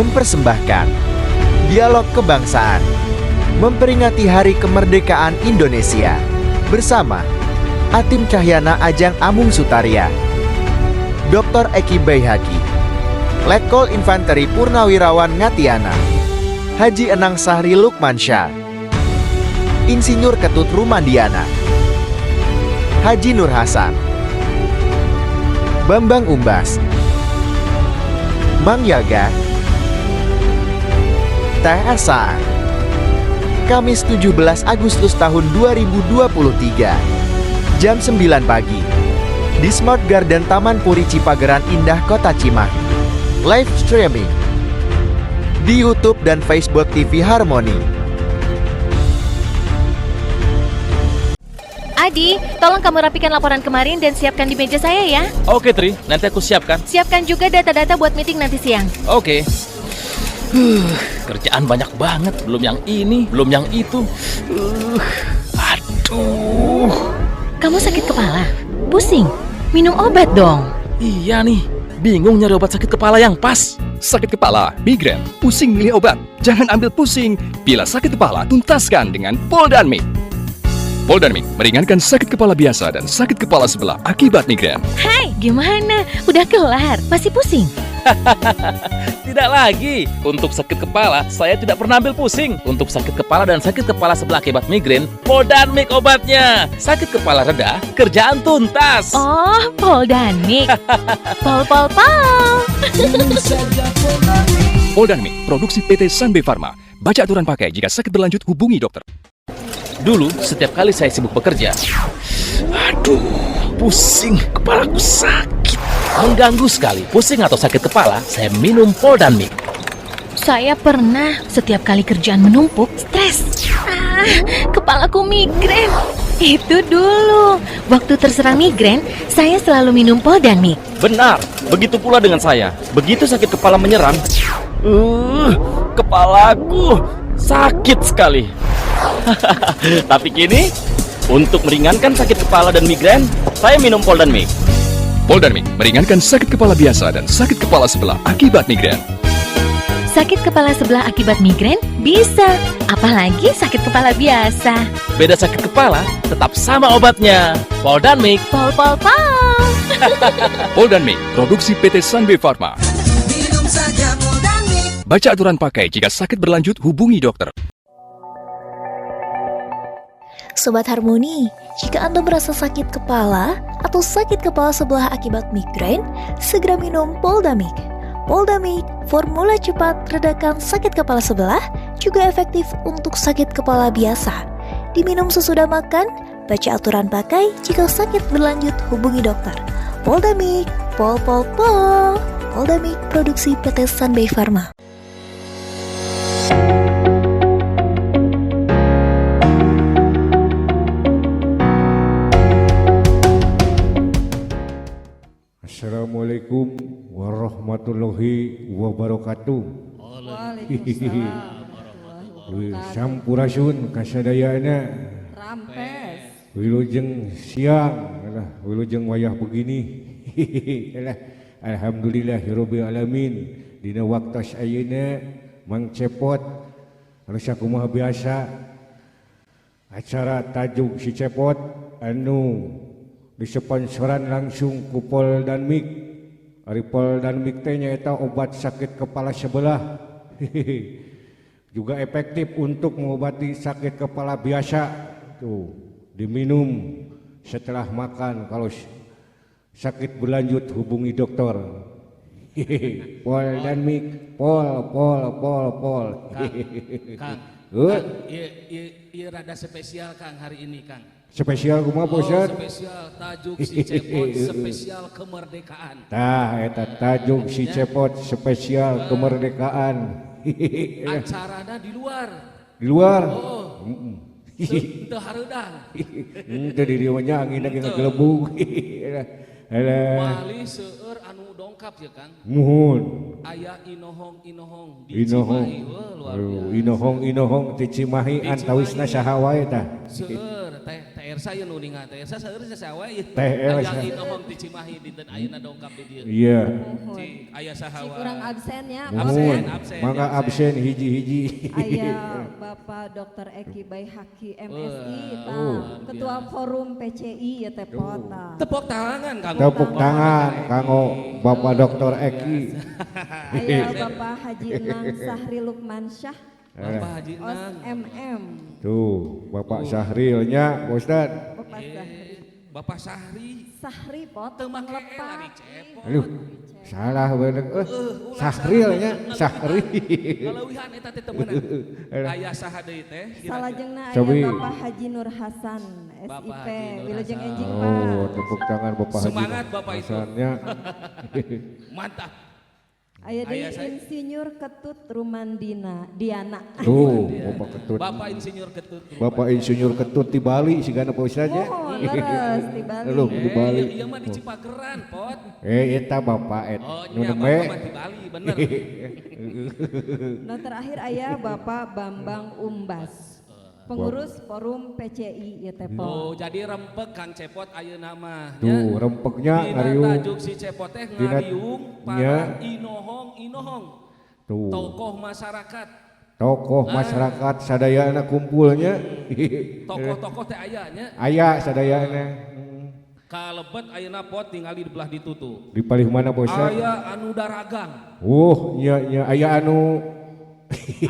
mempersembahkan dialog kebangsaan memperingati Hari Kemerdekaan Indonesia bersama Atim Cahyana Ajang Amung Sutaria, Dr. Eki Baihaqi, Letkol Infanteri Purnawirawan Ngatiana, Haji Enang Sahri Lukmansyah, Insinyur Ketut Rumandiana, Haji Nur Hasan, Bambang Umbas, Mang Yaga, Teh Esa. Kamis 17 Agustus tahun 2023, jam 9 pagi, di Smart Garden Taman Puri Cipageran Indah Kota Cimahi. Live streaming di YouTube dan Facebook TV Harmoni. Adi, tolong kamu rapikan laporan kemarin dan siapkan di meja saya ya. Oke Tri, nanti aku siapkan. Siapkan juga data-data buat meeting nanti siang. Oke. Kerjaan banyak banget, belum yang ini, belum yang itu. Aduh. Kamu sakit kepala? Pusing? Minum obat dong. Iya nih, bingung nyari obat sakit kepala yang pas. Sakit kepala, migrain, pusing milih obat. Jangan ambil pusing. Bila sakit kepala, tuntaskan dengan Poldanmik. Poldanmik meringankan sakit kepala biasa dan sakit kepala sebelah akibat migrain. Hai, gimana? Udah kelar? Masih pusing? Tidak lagi. Untuk sakit kepala, saya tidak pernah ambil pusing. Untuk sakit kepala dan sakit kepala sebelah akibat migrain, Poldanmik obatnya. Sakit kepala reda, kerjaan tuntas. Oh, Poldanmik. Pol. Poldanmik, produksi PT Sanbe Pharma. Baca aturan pakai, jika sakit berlanjut hubungi dokter. Dulu, setiap kali saya sibuk bekerja, aduh, pusing, kepalaku sakit. Mengganggu sekali, pusing atau sakit kepala, saya minum Poldanmik. Saya pernah setiap kali kerjaan menumpuk, stres. Kepalaku migrain. Itu dulu. Waktu terserang migrain, saya selalu minum Poldanmik. Benar, begitu pula dengan saya. Begitu sakit kepala menyerang, kepalaku sakit sekali. Tapi kini, untuk meringankan sakit kepala dan migrain, saya minum Poldanmik. Poldanmik meringankan sakit kepala biasa dan sakit kepala sebelah akibat migrain. Sakit kepala sebelah akibat migrain bisa, apalagi sakit kepala biasa. Beda sakit kepala, tetap sama obatnya. Poldanmik. Pol. Poldanmik, produksi PT Sanbe Pharma. Minum saja Poldanmik. Baca aturan pakai, jika sakit berlanjut hubungi dokter. Sobat Harmoni, jika Anda merasa sakit kepala atau sakit kepala sebelah akibat migrain, segera minum Poldanmik. Poldanmik, formula cepat redakan sakit kepala sebelah, juga efektif untuk sakit kepala biasa. Diminum sesudah makan, baca aturan pakai, jika sakit berlanjut hubungi dokter. Poldanmik, Pol. Poldanmik, produksi PT Sanbe Pharma. Assalamualaikum warahmatullahi wabarakatuh. Sampurasun kasadayana. Rampes. Wilujeng siang, wilujeng wayah begini. Alhamdulillahirabbil alamin. Dina waktos ayeuna Mang Cepot anu sakumaha biasa acara tajuk si Cepot anu disponsoran langsung ku Poldanmik. Ari Poldanmik teh nyaeta obat sakit kepala sebelah. Juga efektif untuk mengobati sakit kepala biasa. Tuh, diminum setelah makan. Kalau sakit berlanjut hubungi dokter. Poldanmik, Pol. Kang, iya rada spesial Kang hari ini Kang. Spesial kumaha Ustaz? Spesial tajuk si Cepot spesial kemerdekaan. Tah eta tajuk si Cepot spesial kemerdekaan. Acarana di luar. Di luar? Oh. Teu hareudang. Teu di dieu nya angin lagi ngagelebug. Malih seueur anu dongkap ya Kang. Muhun. Aya inohong di Inohong. Cimahi. Wah, luar biasa. Inohong di Cimahi Di antawisna Cimahi. saha wae tah. Seueur teh Ersa ye nu ningat teh Ersa seueur saha wae. Teh Ersa. Aya inohong di Cimahi dinten ayeuna dongkap di dieu. Iya. Cing aya saha wae. Kurang absen ya. Muhun. absen, Mangga absen. absen hiji-hiji. Aya Bapak Dr. Eki Baihaki MSI, Ketua Forum PCI ya teh Pota. Tepuk tangan Kang. Tepuk tangan kanggo Bapak Dr. Eki. Aya Bapak Haji Enang Sahri Lukman Syah, Bapak Haji OS Nang. MM. Tuh, Bapak Sahrilnya, Pak Ustad. Bapak Sahri. Bapak Sahri. Sahri Pot, Teu make ngelepak. lari cepot. Aduh, salah bener. Sahrilnya, Sahri. Kaleuwihan eta teh teu meunang. Aya saha deui teh? Salajengna aya Cobi. Bapak Haji Nur Hasan, Bapak SIP, Haji Nur Wilujeng Hasan. Enjing Oh, Pak. tepuk tangan Bapak Haji. Semangat Bapak itu. Hasannya. Mantap. Aya deui Aya saya. Insinyur Ketut Rumandina Diana. Tuh, Bapak Ketut. Bapak Insinyur Ketut. Bapak Insinyur Ketut di Bali, sigana Pak Ustadnya. Mohon leres di Bali. Lu di Bali. Iya mah di Cipageran, Pot. Eta Bapak Oh, nu iya neme. Bapak mah di Bali, bener. Nah terakhir aya Bapak Bambang Umbas, pengurus Forum PCI ya teh Oh, Pot. jadi rempek Kang Cepot ayeuna mah. Tuh, rempeknya Dina ngariung. tajuk si Cepot teh Dina- ngariung nya. para inohong. Tuh, Tokoh masyarakat. tokoh masyarakat sadayana kumpulnya. Tokoh-tokoh teh aya nya. Aya sadayana. Kalebet ayeuna Pot tinggal di belah ditutu. Di palih mana Pak Ustad? Aya anu daragang. Nya aya anu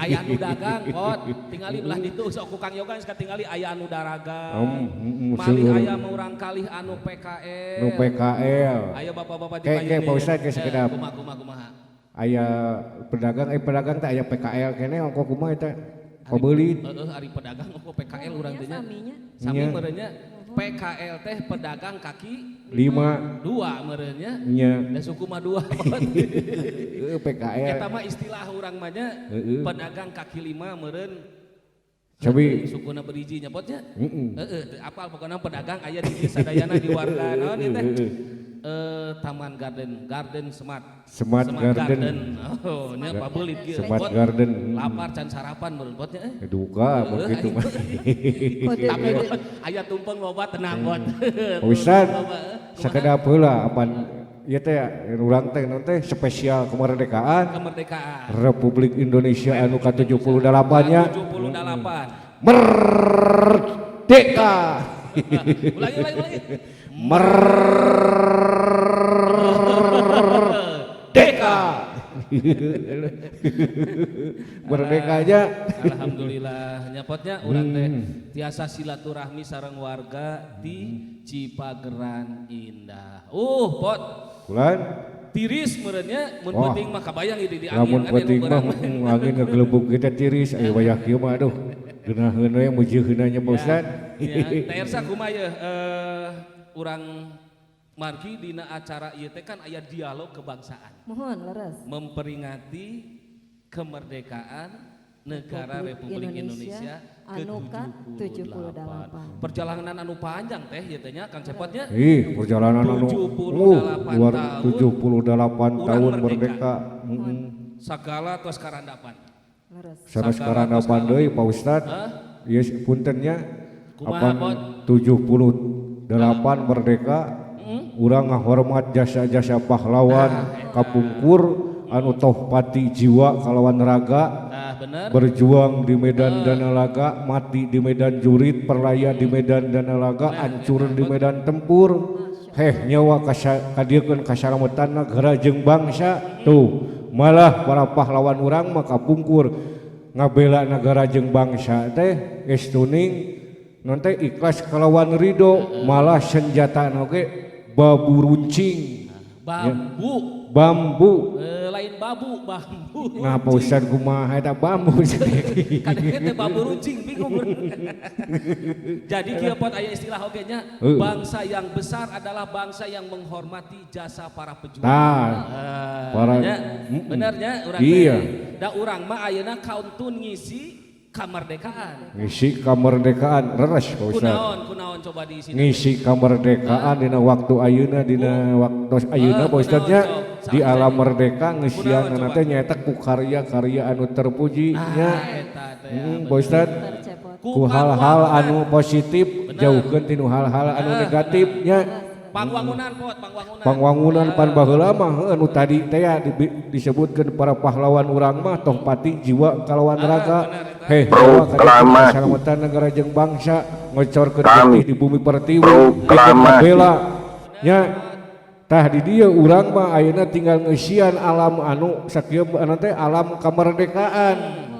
Aya anu dagang Pot, tingali belah ditu sok ku Kang Yoga geus katingali aya anu daragang. Malih seueur. aya murang kalih anu PKL. nu PKL. Aya bapak-bapak di Kayak Pak Ustad kayak sekedap. Kumaha. Aya pedagang teh aya PKL kene ongko kumaha eta? Pabeuli. Ari pedagang oh PKL urang teh nya. Saminya. Sami Nya. meureun nya. PKL teh pedagang kaki 5 2 meureun nya. nya Da suku mah 2 Pot. PKL. Eta mah istilah urang mah nya Heeh. pedagang kaki 5 meureun. Cobi. Sukuna berijinya Pot nya. Heeh. Teu apal pokoknya pedagang aya di dieu sadayana di warga naon ieu teh? Taman Garden Smart. Smart Garden. Oh, nya pabeulit kieu. Smart Pot, Garden. Lapar can sarapan meureun potnya Duka begitu mah. Tapi Pot, aya tumpeng loba tenang Pot. Ustad, Loba, sakedap heula apan ieu teh urang teh naon teh spesial kemerdekaan kemerdekaan. Republik Indonesia anu ke-78 nya. 78. Merdeka. Ulangi. Merdeka. Merdeka aja. Alhamdulillah nyapotnya urang teh tiasa silaturahmi sareng warga di Cipageran Indah. Pot Kulan tiris meureunnya mun Wah. penting mah kabayang ieu di angin lamun kan penting anu mah urang. angin ngegelebuk kita tiris aya wayah kieu mah aduh. Geunaheun we mujeuheunna nya Pak Ustad. Ya, Teh Ersa kumaha ye urang margi dina acara ieu teh kan aya dialog kebangsaan Mohon leres. memperingati kemerdekaan negara Republik Indonesia anu ke-78. ke-78. Perjalanan anu panjang teh ieu teh nya Kang Cepotnya. Perjalanan anu 78 luar tahun. 78 tahun Urang merdeka. Sagala tos karandapan. Leres. Sanes karandapan deui Pak Ustad. Ieu punten nya Kumaha, apan 78 merdeka. Urang ngahormat jasa-jasa pahlawan kapungkur anu toh pati jiwa kalawan raga. Bener. Berjuang di medan danalaga, mati di medan jurit, perlaya di medan danalaga, hancur di medan tempur. Nyawa kadiekeun kasalamatan negara jeung bangsa. Tuh, malah para pahlawan urang mah kapungkur ngabela negara jeung bangsa teh geus tuning non teh ikhlas kalawan ridho, malah senjatana oge babu runcing. Bambu. Lain bambu. Nah, Pak Ustad kumaha eta bambu. Kadang teh bambu runcing bingung. Jadi kieu Pot aya istilah oge nya, bangsa yang besar adalah bangsa yang menghormati jasa para pejuang. Para bener nya urang iya. Da urang mah ayeuna kauntun ngisi kamerdekaan. Ngisi kamerdekaan reres Pak Ustad. Kunaon coba di sini. Ngisi kamerdekaan dina waktu ayeuna Pak Ustad nya. di alam merdeka ngesian nanti nyata ku karya-karya anu terpuji nya. Pak Ustad ku hal-hal anu positif jauhkeun tinu hal-hal anu negatif nya. Pangwangunan Pangwangunan pan baheula mah anu tadi teh disebutkeun para pahlawan urang mah toh pati jiwa kalawan raga. Heh, keselamatan negara jeung bangsa ngocorkeun getih di bumi pertiwi bela nya. Tah di dieu urang mah ayeuna tinggal ngeusian alam anu sakieu anu teh alam kamardekaan.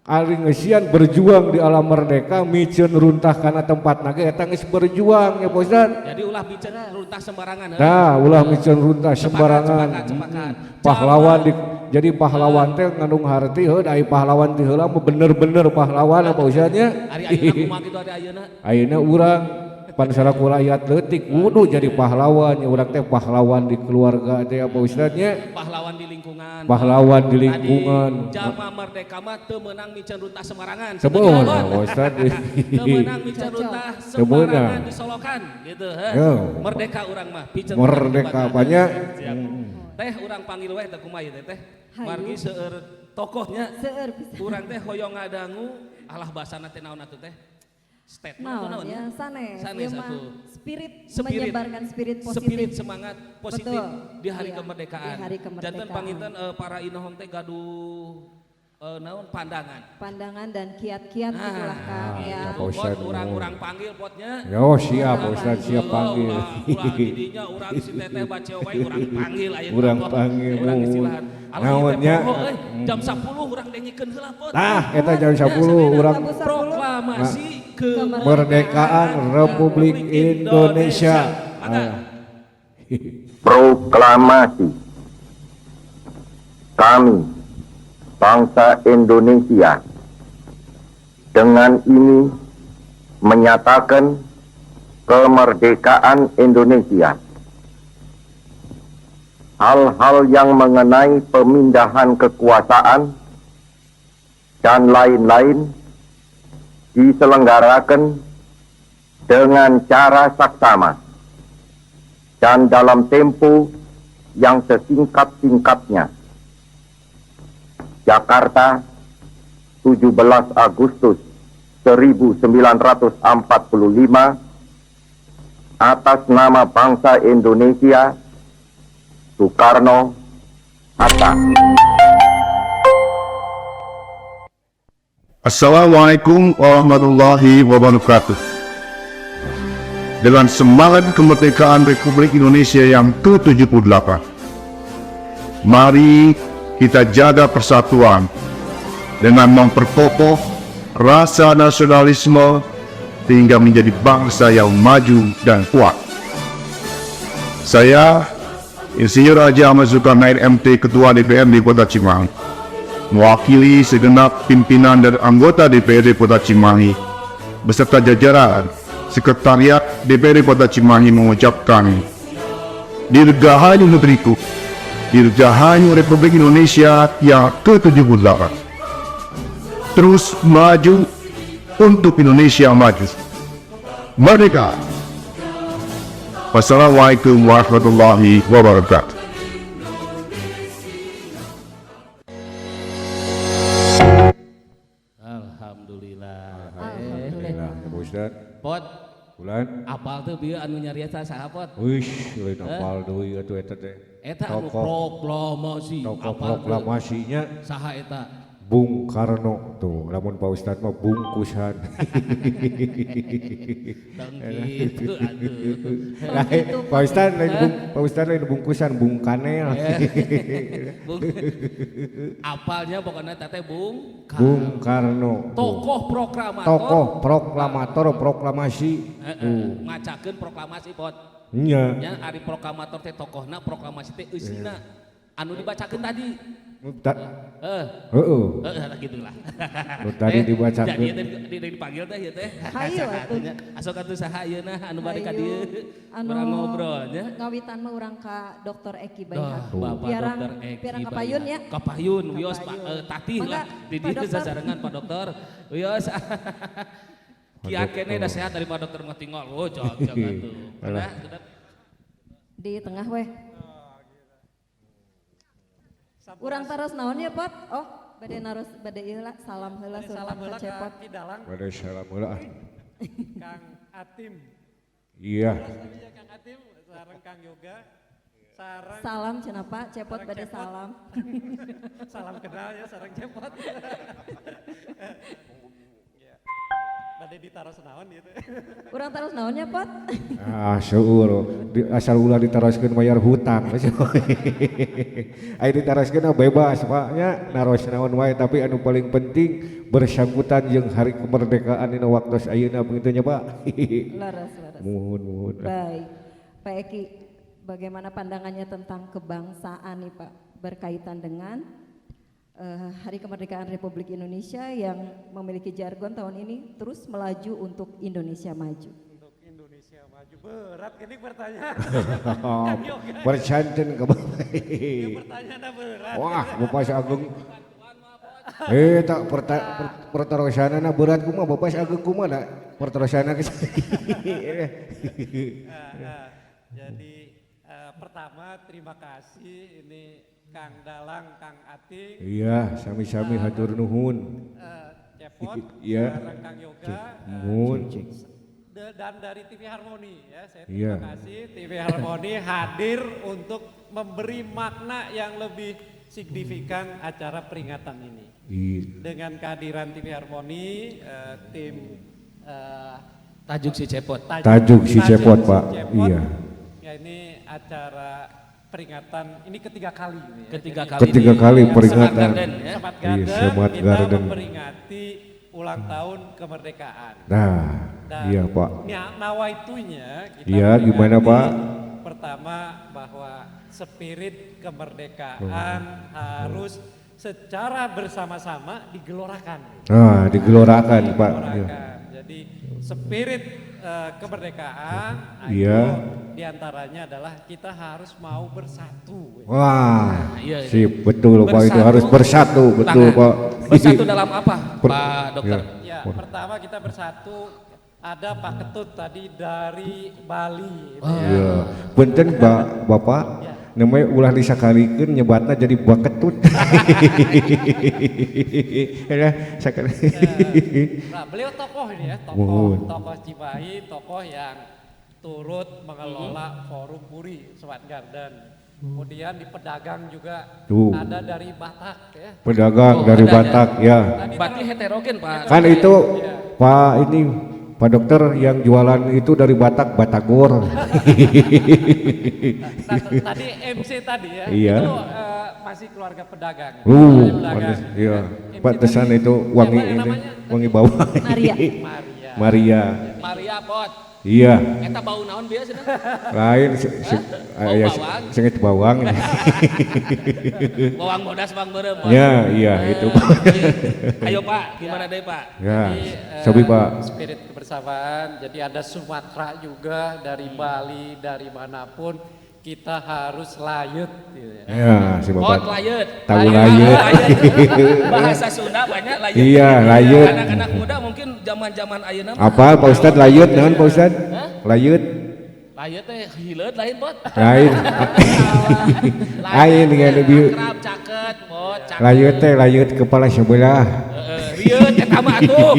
Ari ngeusian berjuang di alam merdeka miceun runtah kana tempatna ge eta geus berjuang ya Pak Ustad. Jadi ulah miceun runtah sembarangan. Tah, ulah miceun runtah sembarangan. Pahlawan jadi pahlawan teh ngandung harti heuh ai pahlawan ti heula mah bener-bener pahlawan Pak Ustad nya. Ari ayeuna kumaha kitu ada ayeuna? Ayeuna urang pan saraku rakyat leutik kudu jadi pahlawan nya urang teh pahlawan di keluarga teh Pak Ustad nya. Pahlawan di lingkungan. Pahlawan di lingkungan. Jalma merdeka mah teu meunang miceun runtah sembarangan. Sebeul Pak Ustad. Teu meunang miceun runtah sembarangan disolokan gitu heuh. Merdeka urang mah piceun merdeka banyak. Teh urang panggil we teh kumaha ieu teh? Margi seueur tokohnya. Seueur pisan. Urang teh hoyong ngadangu alah basana teh naon atuh teh? Statement Naon ya, sanes. Ieu mah spirit menyebarkan spirit positif. Spirit semangat positif. Betul. Di hari Iya, kemerdekaan. di hari kemerdekaan. Janten panginten para inohong teh gaduh naon pandangan dan kiat-kiat gitulah Kang ya. Pot urang panggil potnya. Yo siap Ustad siap panggil. Urang didinya urang si teteh bace wae urang panggil ayeuna. Urang panggil. Urang istilahan. Naonnya jam 10 urang dengikeun heula pot. Eta jam 10 urang proklamasi kemerdekaan Republik Indonesia. Proklamasi kami bangsa Indonesia dengan ini menyatakan kemerdekaan Indonesia. Hal-hal yang mengenai pemindahan kekuasaan dan lain-lain diselenggarakan dengan cara saksama dan dalam tempo yang sesingkat-singkatnya. Jakarta, 17 Agustus 1945, atas nama bangsa Indonesia, Soekarno Hatta. Assalamualaikum warahmatullahi wabarakatuh. Dengan semangat kemerdekaan Republik Indonesia yang ke-78, mari kita jaga persatuan dengan memperkokoh rasa nasionalisme sehingga menjadi bangsa yang maju dan kuat. Saya, Insinyur Haji Ahmad Zulkarnain MT, Ketua DPRD Kota Cimahi, mewakili segenap pimpinan dan anggota DPRD Kota Cimahi beserta jajaran Sekretariat DPRD Kota Cimahi mengucapkan Dirgahayu negeriku, Dirgahayu Republik Indonesia yang ke-78. Terus maju untuk Indonesia maju. Merdeka! Wassalamualaikum warahmatullahi wabarakatuh. Alhamdulillah. Alhamdulillah ya Pak Ustad. Pot bulan apal tuh bieu anu nyarieta saha pot? Wish lain apal deui atuh eta teh. Eta anu proklamasi. Tokoh proklamasinya saha eta? Bung Karno tuh, lamun Pak Ustad mah bungkusan. Gitu atuh. Pak Ustad lain bungkusan, Bung Kanel. Apalnya pokoknya tete Bung Karno. Tokoh proklamator. Tokoh proklamator proklamasi. Ngacakeun proklamasi pot. Nya. Nya ari proklamator teh tokohna proklamasi teh eusina. Anu dibacakeun tadi. Gitulah. Tadi dibacakeun. Jadi dipanggil teh ieu teh. Hayu atuh. Asok atuh saha ayeuna anu bade ka dieu. Urang ngobrol nya. Ngawitan mah urang ka Dr. Eki Baihaqi. Bapak Dr. Eki Pirang kapayun ya. Kapayun wios Tatih lah. Di dieu sasarengan Pak Dokter. Wios. Kia kene da sehat dari Pak Dokter mah tinggal. Oh, cocok atuh. Di tengah weh. Urang taros naon ya Pot? Oh, bade naros bade ieu lah salam heula surang ka Cepot. Pada salam heula. Kang Atim. Iya. Kang Atim sareng Kang Yoga. Sareng Salam cenah Pak, Cepot bade salam. salam kenal ya sareng Cepot. Bade ditaros naon gitu. Urang taros naon ya Pot? Seueur asal ulah ditaroskeun bayar hutang. Aya ditaroskeun bebas Pak nya naros naon wae tapi anu paling penting bersangkutan jeung hari kemerdekaan dina waktos ayeuna begitu nya Pak. Laras. Muhun. Baik. Pak Eki, bagaimana pandangannya tentang kebangsaan nih Pak berkaitan dengan Hari Kemerdekaan Republik Indonesia yang memiliki jargon tahun ini terus melaju untuk Indonesia maju. Untuk Indonesia maju berat ini pertanyaan. Bercanten ke Bapak. Pertanyaannya berat. Wah, Bapak Agung. Tak pertarosanana berat kumaha Bapak Agung kumaha pertarosana geus. Jadi pertama terima kasih ini Kang Dalang, Kang Ating. Iya, sami-sami hatur nuhun. Cepot, iya. Kang Yoga. Nuhun. Dan dari TV Harmoni ya, saya iya. terima kasih TV Harmoni hadir untuk memberi makna yang lebih signifikan acara peringatan ini. Iya. Dengan kehadiran TV Harmoni, tim Tajuk si Cepot. Tajuk si Cepot, Pak. Iya. Ya ini acara peringatan ini ketiga kali ini ya. Ketiga kali peringatan. Semat Garden, iya, Semat kita Garden. memperingati ulang tahun kemerdekaan. Nah, dan iya Pak. Nawaitunya kita iya, gimana Pak? Pertama bahwa spirit kemerdekaan harus secara bersama-sama digelorakan. Nah, digelorakan Pak. Iya. Jadi spirit kemerdekaan iya. diantaranya adalah kita harus mau bersatu. Wah, iya. sip, betul Pak, itu harus bersatu, betul Pak. Bersatu dalam apa Pak Dokter? Ya, pertama kita bersatu, ada Pak Ketut tadi dari Bali. Iya, punten Bapak, namanya ulah disakalikeun nyebatna jadi Pak Ketut. Nah, beliau tokoh ini ya, tokoh Cimahi, tokoh yang turut mengelola Forum Puri Semat Garden. Kemudian di pedagang juga ada dari Batak ya. Pedagang dari Batak ya. Berarti heterogen Pak. Kan itu Pak ini Pak Dokter yang jualan itu dari Batak, Batagor. Tadi MC tadi ya, iya. itu masih keluarga pedagang. Iya. Pantesan itu wangi ini, wangi bawah. Maria. Maria Pot. Iya. Eta bau naon biasa cenah? Lain sengit bawang. Bawang bodas bang beureum. Ya, iya itu. Ayo Pak, gimana deh Pak? Ya, sobi Pak. Spirit kebersamaan, jadi ada Sumatera juga, dari Bali, dari manapun kita harus layut. Gitu ya. Ya, si Bapak. Layut. Tahu layut. Bahasa Sunda banyak layut. Iya, layut. Anak-anak muda mungkin zaman-zaman ayeuna. Apa Pak Ustad layut naon Pak Ustad? Layut. Layut teh hileut lain Bot. Lain. Lain dengan lebih. Akrab caket Bot. Layut teh layut kepala sebelah. Rieut eta mah atuh.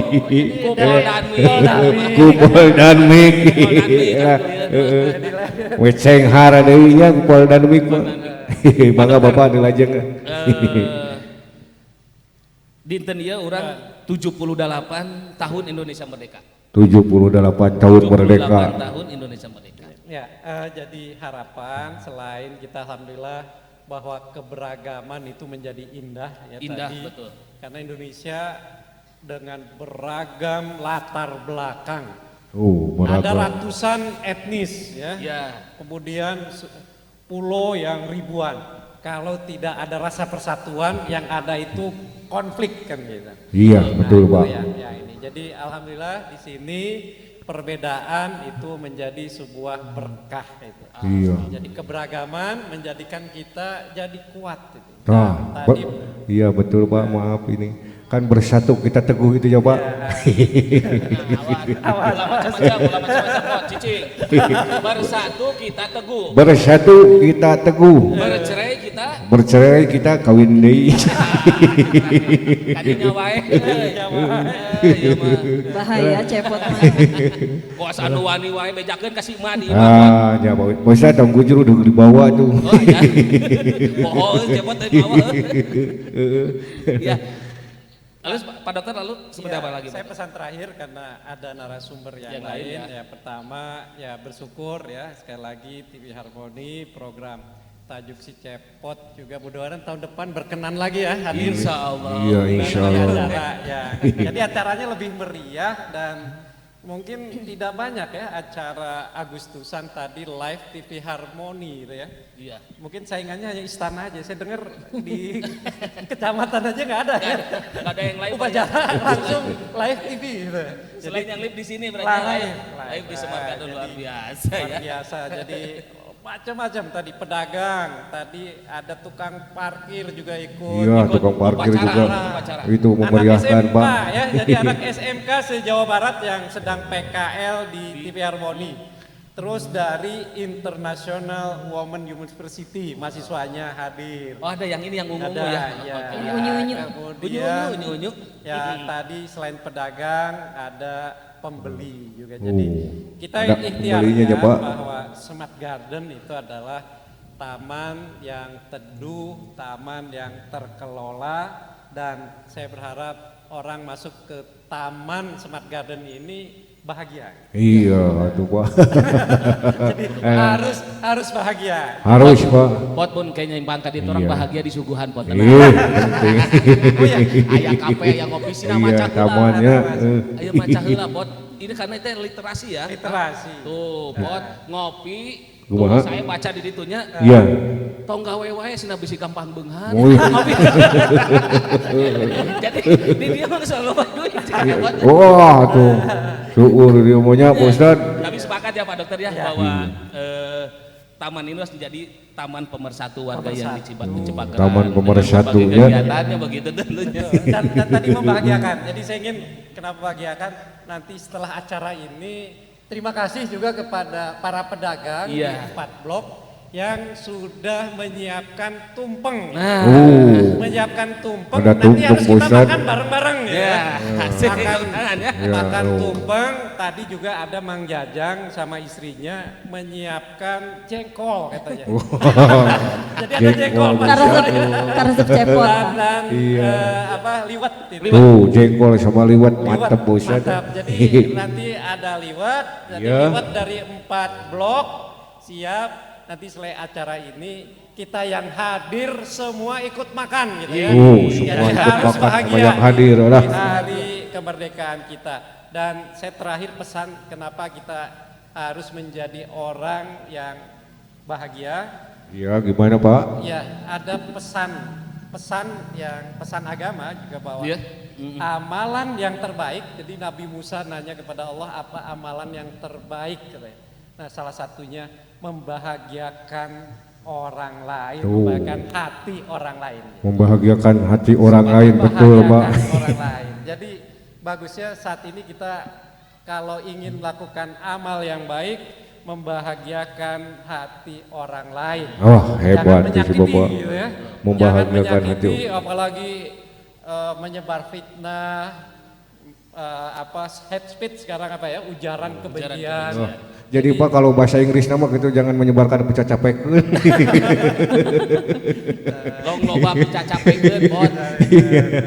Kupol dan mik. Weceng hara deui nya kupol dan mik. Bangga Bapak dilajeng. Dinten ieu urang 78 tahun Indonesia merdeka. 78 tahun merdeka. 78 tahun Indonesia merdeka. Ya, jadi harapan selain kita alhamdulillah bahwa keberagaman itu menjadi indah ya indah, tadi. Betul. Karena Indonesia dengan beragam latar belakang. Ada ratusan etnis ya. Kemudian pulau yang ribuan. Kalau tidak ada rasa persatuan, yang ada itu konflik kan gitu. Iya, betul Pak. Ya ini. Jadi alhamdulillah di sini perbedaan itu menjadi sebuah berkah itu. Iya. Jadi keberagaman menjadikan kita jadi kuat itu. Nah, iya betul Pak, maaf ini. Kan bersatu kita teguh itu ya Pak. Bersatu kita teguh. Bersatu kita teguh. Bercerai kita bercerai kita kawin deui. Kadinya wae. Bahaya cepot. Kos anu wani wae bejakeun ka si imah di Ah, nya Pak Ustad tong gujur udah dibawa tuh. Oh ya. Pohoeun cepot teh bawa. Ya. Lalu Pak Dokter lalu seperti apa lagi? Saya pesan terakhir karena ada narasumber yang lain. Ya pertama ya bersyukur ya sekali lagi TV Harmoni program tajuk si Cepot juga mudah-mudahan tahun depan berkenan lagi ya hadir. Insya Allah. Iya insya Allah. Acara, ya. Jadi acaranya lebih meriah dan mungkin tidak banyak ya acara Agustusan tadi live TV Harmoni gitu ya. Iya. Mungkin saingannya hanya istana aja. Saya dengar di kecamatan aja nggak ada ya. Nggak ada yang live. Upacara langsung live TV gitu. Selain yang live di sini berarti live di Semarang luar biasa ya. Luar biasa. Jadi macam-macam tadi pedagang, tadi ada tukang parkir juga ikut. Iya, tukang parkir juga. Itu memeriahkan, Pak. Ya, jadi anak SMK se-Jawa Barat yang sedang PKL di TV Harmoni. Terus dari International Women University mahasiswanya hadir. Oh ada yang ini yang ungu ada, ya. Unyu-unyu. Kemudian ya tadi selain pedagang ada pembeli juga. Jadi kita ikhtiarkan bahwa Smart Garden itu adalah taman yang teduh, taman yang terkelola, dan saya berharap orang masuk ke taman Smart Garden ini bahagia. Iya, tuh Pak. Jadi harus bahagia. Harus Pak. Pot pun kayaknya yang bangka itu orang bahagia di suguhan pot. Iya, penting. Ayah kafe, ayah ngopi sih nama Iya, tamannya. Ayah maca heula pot. Ini karena itu literasi ya. Literasi. Tuh pot ngopi. Kumaha? Saya baca di ditunya. Iya. Tong gawe wae cenah bisi gampang beunghar. Oh, iya. Jadi di dia mah selalu duit. Wah, tuh. Syukur dia maunya Pak Ustad. Tapi sepakat ya Pak Dokter ya bahwa taman ini harus menjadi taman pemersatu warga yang di Cipageran. Taman pemersatu ya. Kegiatannya begitu tentunya. Dan tadi membahagiakan. Jadi saya ingin kenapa membahagiakan nanti setelah acara ini terima kasih juga kepada para pedagang di 4 blok yang sudah menyiapkan tumpeng. Menyiapkan tumpeng, ada nanti harus kita Ustad. makan bareng-bareng ya. Makan Ya, tumpeng, tadi juga ada Mang Jajang sama istrinya menyiapkan jengkol katanya. Jadi ada jengkol. Karena cepot. Dan liwet. Tuh, jengkol sama liwet mantap Pak Ustad. Mantap. Jadi nanti ada liwet, jadi liwet dari 4 blok siap. Nanti selesai acara ini kita yang hadir semua ikut makan gitu ya. Semua jadi ikut harus makan, bahagia yang hadir lah. di hari kemerdekaan kita. Dan saya terakhir pesan kenapa kita harus menjadi orang yang bahagia. Iya, gimana Pak? Ya, ada pesan agama juga bahwa amalan yang terbaik. Jadi Nabi Musa nanya kepada Allah apa amalan yang terbaik katanya. Nah, salah satunya membahagiakan orang lain, membahagiakan hati orang lain. Membahagiakan hati orang lain, betul Pak. Orang lain. Jadi bagusnya saat ini kita kalau ingin melakukan amal yang baik, membahagiakan hati orang lain. Oh, hebat itu Bapak. Gitu ya. Membahagiakan hati. Apalagi menyebar fitnah, hate speech sekarang ujaran kebencian. Jadi Pak kalau bahasa Inggris nama gitu jangan menyebarkan picacapekeun. Long loba picacapekeun pot.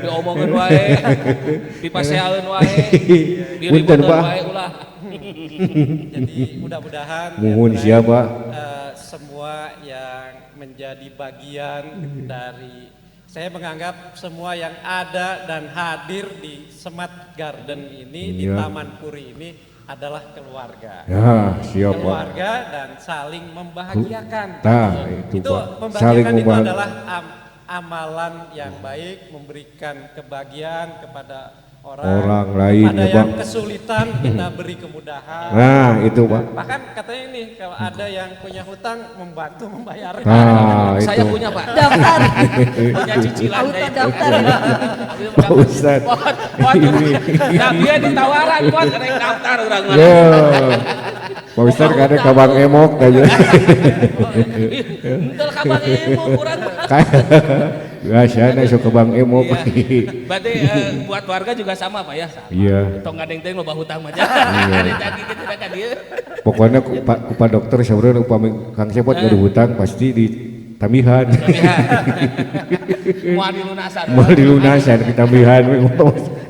Diomongkeun wae. Dipaseaeun wae. Diribeun wae ulah. Jadi mudah-mudahan Muhun siapa? Semua yang menjadi bagian dari saya menganggap semua yang ada dan hadir di Smart Garden ini, di Taman Puri ini adalah keluarga. Ya, siap Pak. Keluarga dan saling membahagiakan. Nah, itu Pak. Saling Membahagiakan itu membahagiakan. adalah amalan yang baik, memberikan kebahagiaan kepada orang lain kepada ya yang Pak. kesulitan kita beri kemudahan. Nah, itu Pak. Bahkan katanya ini kalau ada yang punya hutang membantu membayarkan. Nah, Saya itu. punya Pak. Daftar. Punya cicilan. Auto daftar. Pak Ustad. Ya dia ditawaran pot, ada yang daftar orang mah. Yo. Pak Ustad kadang kabang emok aja. Entar kabang emo kurang. Biasanya suka Bang Emo. Iya. Berarti buat warga juga sama Pak ya? Iya. Tong ngadeng-deng loba hutang mah. Iya. Gitu kan dia. Pokoknya ku Pak dokter saudara upami Kang Cepot ngadu hutang pasti di tambihan. Mau dilunasan. Mau dilunasan di tambihan.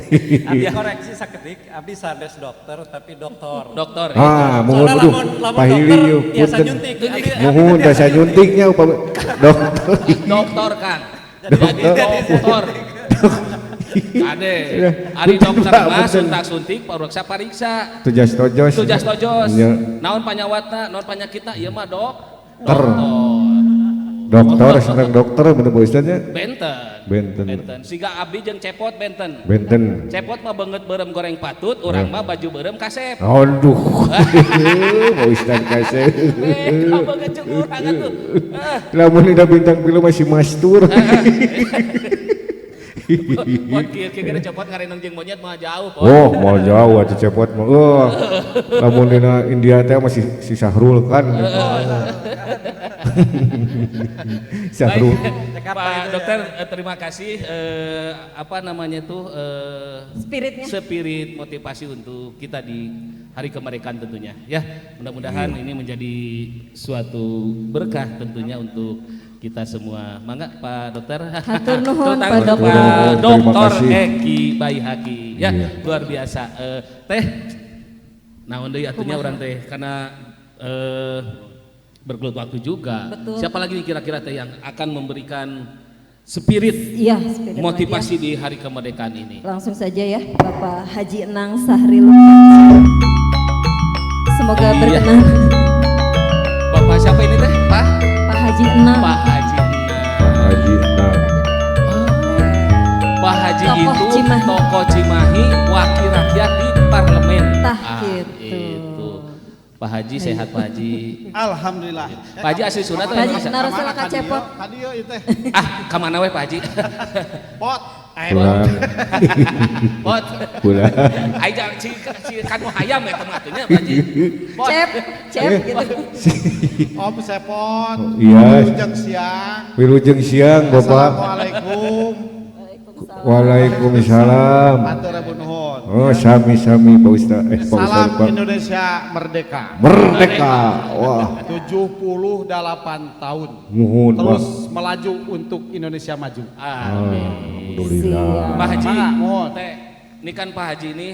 Abdi koreksi sakedik, abdi sades dokter tapi doktor. Dokter. Ah, mohon Soalnya aduh. Pahili Pahili biasa nyuntik. mohon biasa nyuntiknya upami dokter. Dokter kan. Dokter. Dokter. Ade, ari dokter mah suntak-suntik pariksa. Tujas-tojos. Tujas-tojos. Iya. Naon panyawatna, naon panyakitna, ieu mah Dokter. Dokter, senang dokter bener Pak Ustadznya? Benten. Siga abdi jeung Cepot benten. Cepot mah beungeut beureum goreng patut, urang mah baju beureum kasep. Aduh. Pak Ustadz kasep. Beungeut jeung urang atuh. Lamun udah bintang film masih mastur. Pot kira-kira Cepot ngareneng jeung monyet mah jauh. Oh, mau jauh atuh Cepot mah. Lamun dina India teh masih si Sahrul kan. Sahrul. Pak Dokter, terima kasih apa namanya tuh spirit motivasi untuk kita di Hari Kemerdekaan tentunya ya. Mudah-mudahan ini menjadi suatu berkah tentunya untuk kita semua. Mangga Pak Dokter. Hatur nuhun Pak Dokter Eki Baihaqi ya, luar biasa. Teh naon deui atunya urang teh karena bergelut waktu juga. Betul. Siapa lagi kira-kira teh yang akan memberikan spirit motivasi di Hari Kemerdekaan ini? Langsung saja ya Bapak Haji Enang Sahril. Semoga berkenan. Bapak siapa ini teh? Pak Haji Enang. Pak Haji Enang. Pak Haji itu tokoh Cimahi, wakil rakyat di parlemen. Itu. Pak Haji sehat Pak Haji. Alhamdulillah. Pak Haji asli Sunda tuh. Pak Haji narasana ka Cepot. Hadio ieu teh. Ka mana we Pak Haji? Pot. Pot. Pulang. Ai jangan kan mau hayam eta mah atuh nya Pak Haji. Cep gitu. Om Sepot. Iya. Wilujeng siang. Wilujeng siang Bapak. Assalamualaikum. Waalaikumsalam. Matur nuhun. Oh, sami-sami Pak Ustadz. Salam Indonesia merdeka. Merdeka. Wah. 78 tahun. Muhun, terus melaju untuk Indonesia maju. Alhamdulillah. Pak Haji, mohon. Ini kan Pak Haji ini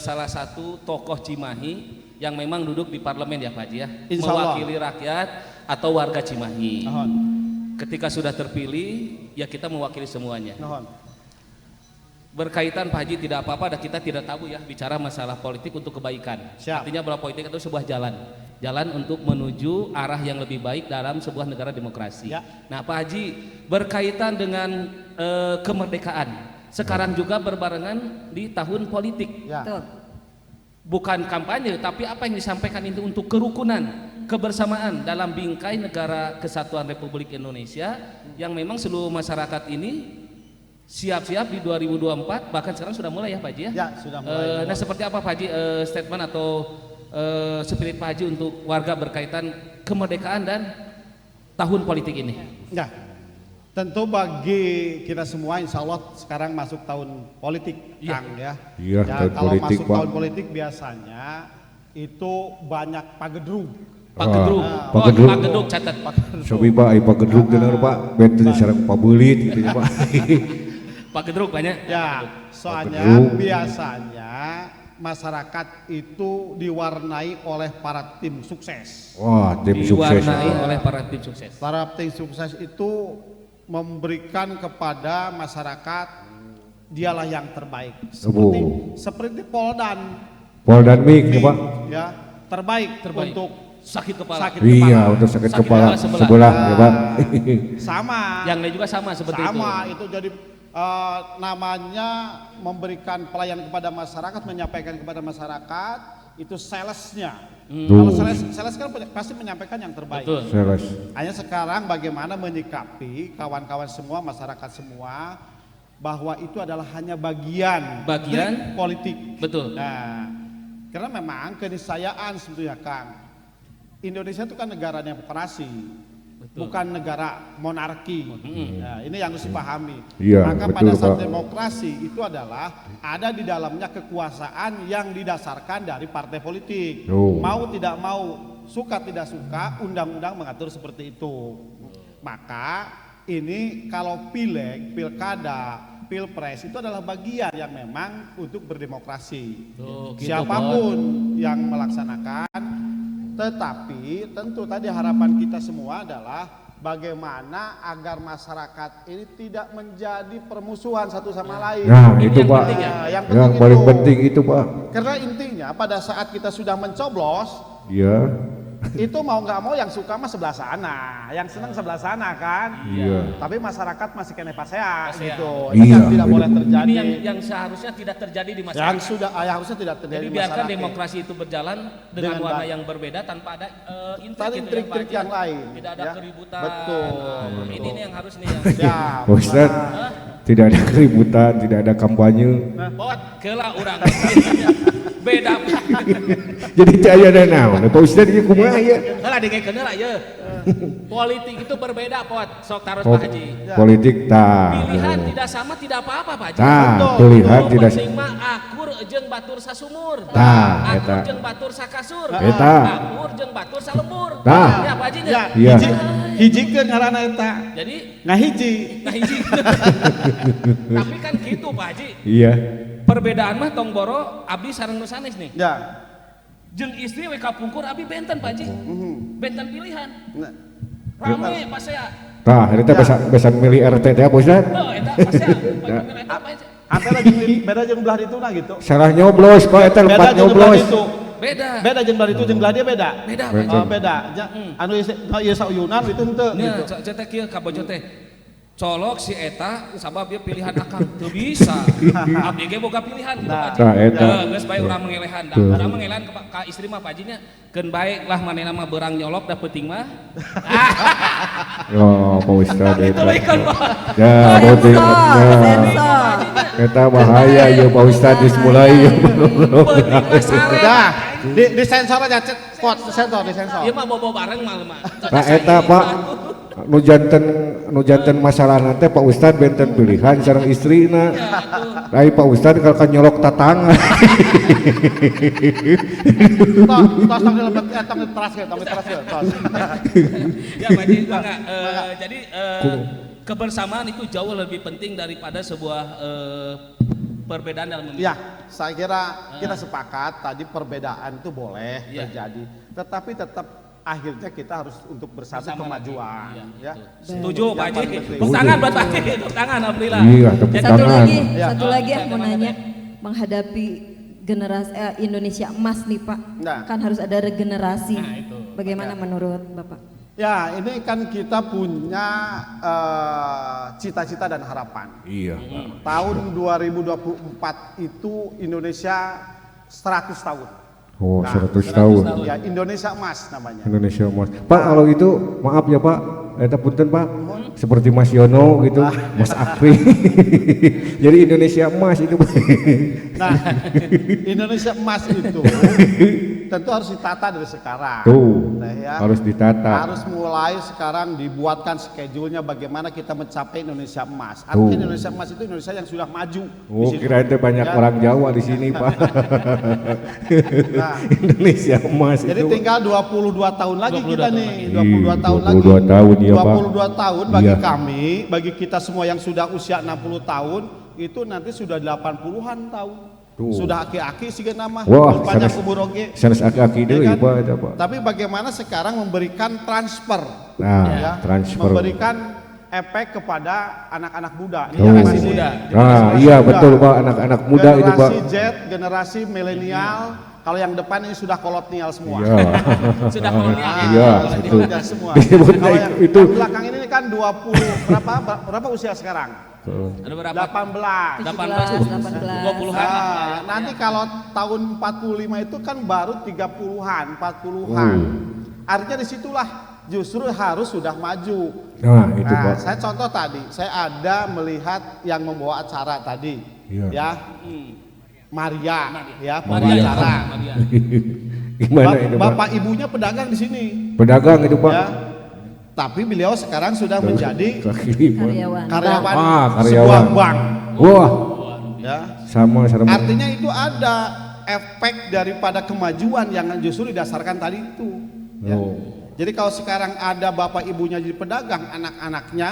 salah satu tokoh Cimahi yang memang duduk di parlemen ya Pak Haji ya. Mewakili rakyat atau warga Cimahi. Ketika sudah terpilih, ya kita mewakili semuanya. Berkaitan Pak Haji tidak apa-apa dan kita tidak tabu ya bicara masalah politik untuk kebaikan. Artinya bahwa politik itu sebuah jalan untuk menuju arah yang lebih baik dalam sebuah negara demokrasi. Nah Pak Haji, berkaitan dengan kemerdekaan sekarang juga berbarengan di tahun politik. Bukan kampanye, tapi apa yang disampaikan itu untuk kerukunan, kebersamaan dalam bingkai negara kesatuan Republik Indonesia yang memang seluruh masyarakat ini siap-siap di 2024, bahkan sekarang sudah mulai ya Pak Haji ya? Ya, sudah mulai. Nah seperti apa Pak Haji statement atau spirit Pak Haji untuk warga berkaitan kemerdekaan dan tahun politik ini? Ya, tentu bagi kita semua insya Allah sekarang masuk tahun politik Kang ya. Iya, tahun kalau politik, masuk Pak. tahun politik biasanya itu Banyak pagedrung. Pagedrung catat. Sobi Pak, pagedrung bener Pak. Benten sareng pabelit gitu ya Pak. Pagedrung banyak. Ya, soalnya biasanya masyarakat itu diwarnai oleh para tim sukses. Wah, tim sukses. Diwarnai oleh para tim sukses. Para tim sukses itu memberikan kepada masyarakat dialah yang terbaik. Seperti Poldan. Poldan Mik ya Pak. Ya, terbaik. Untuk sakit kepala. Iya, untuk sakit kepala sebelah ya Pak. Sama. Yang lain juga sama seperti itu. Sama, itu jadi namanya memberikan pelayanan kepada masyarakat, menyampaikan kepada masyarakat, itu salesnya. Kalau sales kan pasti menyampaikan yang terbaik. Hanya sekarang bagaimana menyikapi kawan-kawan semua, masyarakat semua, bahwa itu adalah hanya bagian politik. Betul. Nah, karena memang keniscayaan sebetulnya Kang, Indonesia itu kan negara demokrasi. bukan negara monarki. Ya, ini yang harus dipahami. Iya, Maka betul, pada saat Pak. demokrasi itu adalah ada di dalamnya kekuasaan yang didasarkan dari partai politik. Oh. Mau tidak mau, suka tidak suka, undang-undang mengatur seperti itu. Maka ini kalau pileg, pilkada, pilpres itu adalah bagian yang memang untuk berdemokrasi. Gitu, Siapapun yang melaksanakan, tetapi tentu tadi harapan kita semua adalah bagaimana agar masyarakat ini tidak menjadi permusuhan satu sama lain. Nah, itu Pak. Yang Yang paling penting itu Pak. Karena intinya pada saat kita sudah mencoblos, Iya. itu mau nggak mau yang suka mah sebelah sana, yang senang sebelah sana kan. Iya. Tapi masyarakat masih kena pasea gitu. Iya, Ini yang tidak boleh Ini terjadi. yang seharusnya tidak terjadi di masyarakat. Yang sudah harusnya tidak terjadi Jadi di biarkan masyarakat. demokrasi itu berjalan dengan warna yang berbeda tanpa ada trik-trik yang lain. Tidak ada ya. keributan. Betul. Nah, ini yang harus nih yang. Ya, Pak Ustad, tidak ada keributan, tidak ada kampanye. Bot kelah urang. Beda. Jadi cahaya dan naon, Pak Ustad ieu kumaha ya? Heula dikekeun heula ye. Politik itu berbeda, Pot. Sok taruh Oh, Pak Haji. politik tah. Pilihan tidak sama tidak apa-apa, Pak Haji. Tah, pilihan tidak penting mah akur jeung batur sasumur. Tah, akur eta. jeung batur sakasur. Eta. Akur jeung batur salembur. Tah. Ya, Pak Haji. Ya, Iya. hijikeun ngaranna eta. Jadi Ngahiji. hiji. Tapi kan gitu, Pak Haji. Iya. Perbedaan mah tong boro abdi sareng nu sanes nih. Ya. Jeung istri we kapungkur abdi benten, Pak Haji. Benten pilihan. Nah, Rame pas saya. Tah, eta besan milih RT teh Pak Ustad. Oh, eta pas saya. Bagaimana eta Pak Haji? Apa lagi beda jeung belah dituna gitu. Salah nyoblos Pak eta Beda lompat jeung belah nyoblos. itu. Beda. Beda jeung belah itu jeung belah dia beda. Beda. Beda. Oh, beda. Anu ieu sauyunan itu henteu gitu. Nah, cetek kieu kabojo teh. Colok si eta sabab dia pilihan akang teu bisa. Abdi ge boga pilihan gitu Pak Haji. Tah, eta. Geus bae urang mengelehan. Da Tuh. urang mengelehan ka istri mah Pak Hajinya keun bae lah manehna mah beurang nyolok da peuting mah. Oh, Pak Ustad eta. Dituluykeun, Pak. Ya, penting. Ya. Eta bahaya ya Pak Ustad geus mulai ya. Dah, di sensor aja cek pot sensor di sensor. Ieu mah bobo bareng mah. Nah eta Pak nu janten masalah nanti Pak Ustad benten pilihan sareng istrina. Lai Pak Ustad kalau nyolok tatangga. Tos tong diteraskeun, tos. Ya Pak Haji, mangga. Jadi kebersamaan itu jauh lebih penting daripada sebuah perbedaan dalam memilih. Ya, saya kira kita sepakat tadi perbedaan itu boleh terjadi, tetapi tetap akhirnya kita harus untuk bersatu kemajuan. Ya. Setuju Pak Haji. Yang Tepuk tangan buat Pak Haji. Tepuk tangan alhamdulillah. Iya, tepuk Satu tangan. lagi, Ya. satu lagi aku mau nanya, menghadapi generasi Indonesia emas nih Pak, Nah. kan harus ada regenerasi. Bagaimana menurut Bapak? Ya, ini kan kita punya cita-cita dan harapan. Iya. Tahun 2024 itu Indonesia 100 tahun. Oh, Nah, 100 tahun. Ya, Indonesia Emas namanya. Indonesia Mas. Pak kalau itu maaf ya Pak, eta punten Pak. Seperti Mas Yono gitu, Mas Akri. Jadi Indonesia Emas itu. Nah, Indonesia Emas itu tentu harus ditata dari sekarang. Tuh, Nah, ya. harus ditata. Harus mulai sekarang dibuatkan schedule-nya bagaimana kita mencapai Indonesia Emas. Tuh. Artinya Indonesia Emas itu Indonesia yang sudah maju. Oh, Di situ. kira itu banyak Ya. orang Jawa di sini Pak. Nah, Indonesia Emas jadi itu. tinggal 22 tahun lagi 22 kita tahun nih, lagi. 22 tahun lagi. 22 tahun, iya, Pak. 22 tahun bagi Iya. kami, bagi kita semua yang sudah usia 60 tahun, itu nanti sudah 80-an tahun. Tuh. Sudah aki-aki sih nama. Wah, banyak sanes- umur oge. sanes aki-aki deui, Pak, eta, Pak. Tapi bagaimana sekarang memberikan transfer, Nah, transfer. memberikan efek kepada anak-anak muda, Tuh. Generasi muda. Nah, iya betul Pak, anak-anak muda itu Pak. Generasi Z, generasi milenial. Kalau yang depan ini sudah kolonial semua. Iya. Sudah kolonial. Iya, Sudah itu. kolonial semua. Disebutnya Kalau yang itu. belakang ini kan 20 berapa usia sekarang? Ada berapa? 18. 20-an. Nah, nanti kalau tahun 45 itu kan baru 30-an, 40-an. Artinya disitulah justru harus sudah maju. Nah, itu Pak. Saya contoh tadi, saya ada melihat yang membawa acara tadi, Iya. ya, Maria, ya, Maria. pembawa acara. Gimana itu Pak? Bapak ibunya pedagang di sini. Pedagang itu Pak. Ya. tapi beliau sekarang sudah menjadi karyawan sebuah bank. Wah, Ya. sama. Artinya itu ada efek daripada kemajuan yang justru didasarkan tadi itu. Ya. Jadi kalau sekarang ada bapak ibunya jadi pedagang, anak-anaknya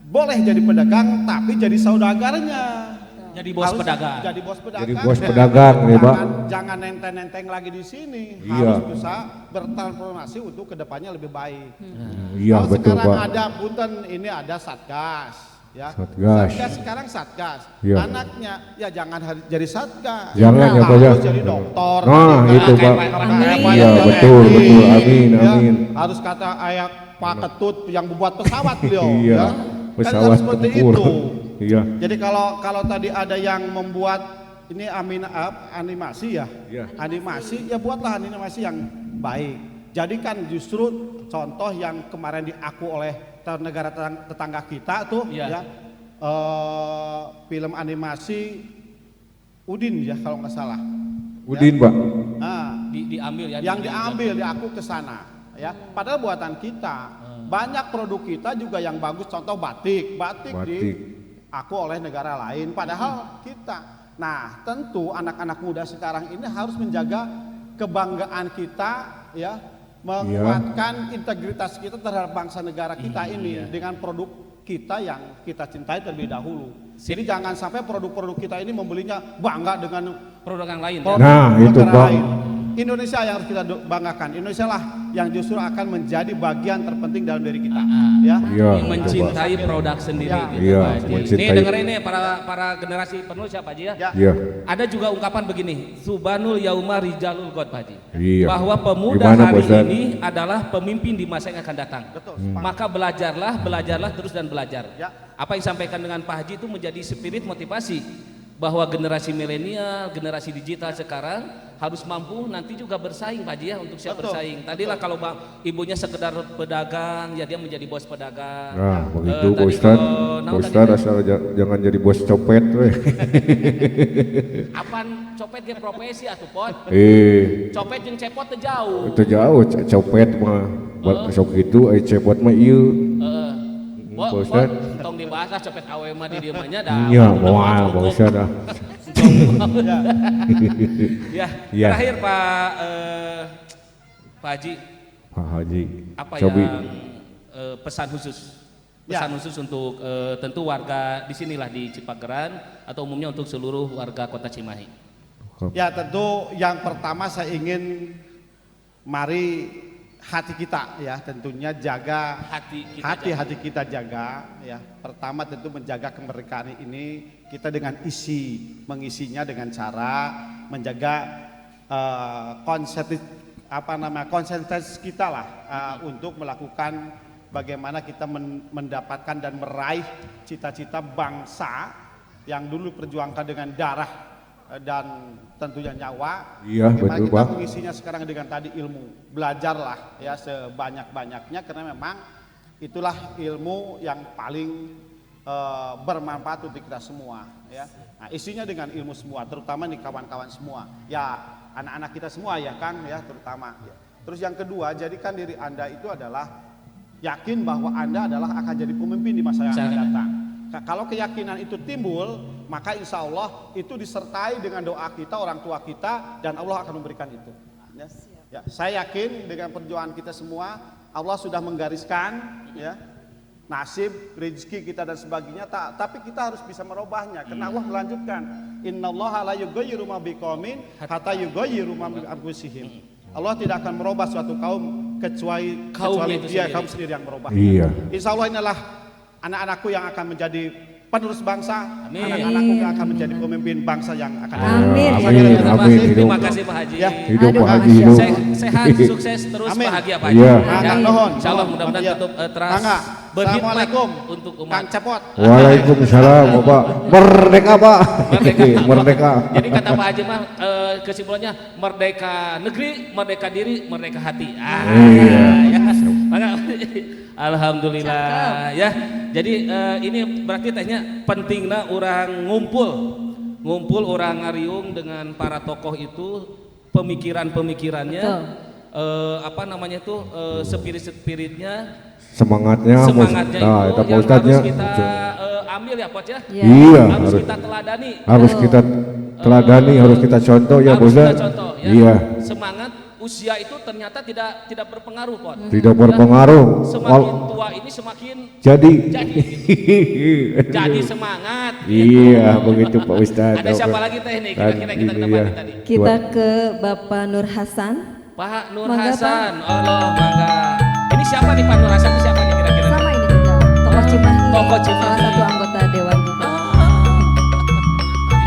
boleh jadi pedagang tapi jadi saudagarnya. Jadi bos pedagang. Jadi bos pedagang. Jadi bos pedagang nih, Pak. Jangan nenteng-nenteng lagi di sini. Iya. Harus bisa bertransformasi untuk kedepannya lebih baik. Iya, kalau betul, sekarang Pak. ada punten ini ada satgas. Ya. Satgas. Sekarang satgas. Iya. Anaknya ya jangan jadi satgas. Jangan ya, Pak, ya. Harus jadi dokter. Nah, itu, Pak. Iya, betul. Amin. Harus kata ayat Pak Ketut yang membuat pesawat beliau. Iya. Ya. Pesawat kan seperti tempur. itu. Iya. Jadi kalau tadi ada yang membuat ini animasi ya. Iya. Animasi ya buatlah animasi yang baik. Jadikan justru contoh yang kemarin diaku oleh negara tetangga kita tuh ya. Film animasi Udin ya kalau nggak salah. Udin, ya. Pak. Nah, diambil ya. Yang diambil diaku ke sana ya. Padahal buatan kita. Banyak produk kita juga yang bagus, contoh batik diaku oleh negara lain, padahal kita. Nah, tentu anak-anak muda sekarang ini harus menjaga kebanggaan kita, ya, menguatkan integritas kita terhadap bangsa negara kita ini dengan produk kita yang kita cintai terlebih dahulu. Jadi jangan sampai produk-produk kita ini membelinya bangga dengan produk yang lain. Nah, itu, Pak. Indonesia yang harus kita banggakan. Indonesia lah yang justru akan menjadi bagian terpenting dalam diri kita. Ya. Mencintai produk sendiri. Iya. Nih dengerin nih para generasi penulis ya Pak Haji ya. Iya. Ada juga ungkapan begini, Subhanul Yauma Rijalul God Pak Haji. Iya. Bahwa pemuda Gimana, hari Ustaz? ini adalah pemimpin di masa yang akan datang. Betul. Maka belajarlah terus dan belajar. Ya. Apa yang disampaikan dengan Pak Haji itu menjadi spirit motivasi bahwa generasi milenial, generasi digital sekarang harus mampu nanti juga bersaing Pak Haji ya, untuk siap bersaing. Tadilah kalau ibunya sekedar pedagang ya dia menjadi bos pedagang. Nah, begitu Pak Ustadz asal jangan jadi bos copet we. Apaan copet ge profesi atuh Pot? Copet jeung cepot teh jauh. Itu jauh, copet mah sok gitu, cepot mah ieu. Pak Ustadz. Tong dibahas lah copet awe mah di dieu mah nya dah. Iya, moal Pak Ustadz dah. Ya, terakhir Pak Haji. Pak Haji. Apa yang pesan khusus untuk tentu warga di sinilah di Cipageran atau umumnya untuk seluruh warga Kota Cimahi. Ya tentu yang pertama saya ingin mari hati kita ya tentunya jaga hati kita jaga ya. Pertama tentu menjaga kemerdekaan ini kita dengan mengisinya dengan cara menjaga konsentrasi kita lah untuk melakukan bagaimana kita mendapatkan dan meraih cita-cita bangsa yang dulu perjuangkan dengan darah dan tentunya nyawa. Iya, bagaimana betul, kita Pak. mengisinya sekarang dengan tadi ilmu. Belajarlah ya sebanyak-banyaknya karena memang itulah ilmu yang paling bermanfaat untuk kita semua ya. Nah, isinya dengan ilmu semua, terutama nih kawan-kawan semua. Ya, anak-anak kita semua ya Kang ya terutama. Ya. Terus yang kedua, jadikan diri Anda itu adalah yakin bahwa Anda adalah akan jadi pemimpin di masa yang akan datang. Kalau keyakinan itu timbul, maka insya Allah itu disertai dengan doa kita, orang tua kita, dan Allah akan memberikan itu. Ya, saya yakin dengan perjuangan kita semua, Allah sudah menggariskan ya, nasib, rezeki kita dan sebagainya. Tapi kita harus bisa merubahnya, karena Allah melanjutkan. Innallaha la yughayyiru ma biqaumin hatta yughayyiru ma bi anfusihim. Allah tidak akan merubah suatu kaum kecuali dia kaum sendiri yang merubah. Iya. Insya Allah inilah anak-anakku yang akan menjadi penerus bangsa, anak-anakku yang akan menjadi pemimpin bangsa yang akan datang. Amin. Terima kasih Pak Haji. Ya. Hidup Pak Haji hidup. Sehat, sukses terus, bahagia Pak Haji. Iya. Insya Allah mudah-mudahan tutup terus berkhidmat untuk umat. Kang Cepot. Waalaikumsalam Bapak. Merdeka Pak. Merdeka. Jadi kata Pak Haji mah kesimpulannya merdeka negeri, merdeka diri, merdeka hati. Alhamdulillah ya. Jadi ini berarti tehnya pentingnya orang ngumpul orang ngariung dengan para tokoh itu pemikirannya apa namanya itu spirit-spiritnya, semangatnya itu yang harus kita ambil ya Pot ya. Iya, harus kita teladani. Harus kita teladani, harus kita contoh ya Bos. Kita contoh ya. Iya. Semangat usia itu ternyata tidak berpengaruh Pot. Tidak berpengaruh. Semakin tua ini semakin jadi semangat. Iya, begitu Pak Ustadz. Ada siapa lagi teh nih kira-kira kita ketemu tadi? Kita ke Bapak Nur Hasan. Pak Nur Hasan, Allah mangga. Ini siapa nih Pak Nur Hasan? Siapa nih kira-kira? Sama ini juga, Tokoh Cimahi. Tokoh Cimahi. Salah satu anggota dewan juga.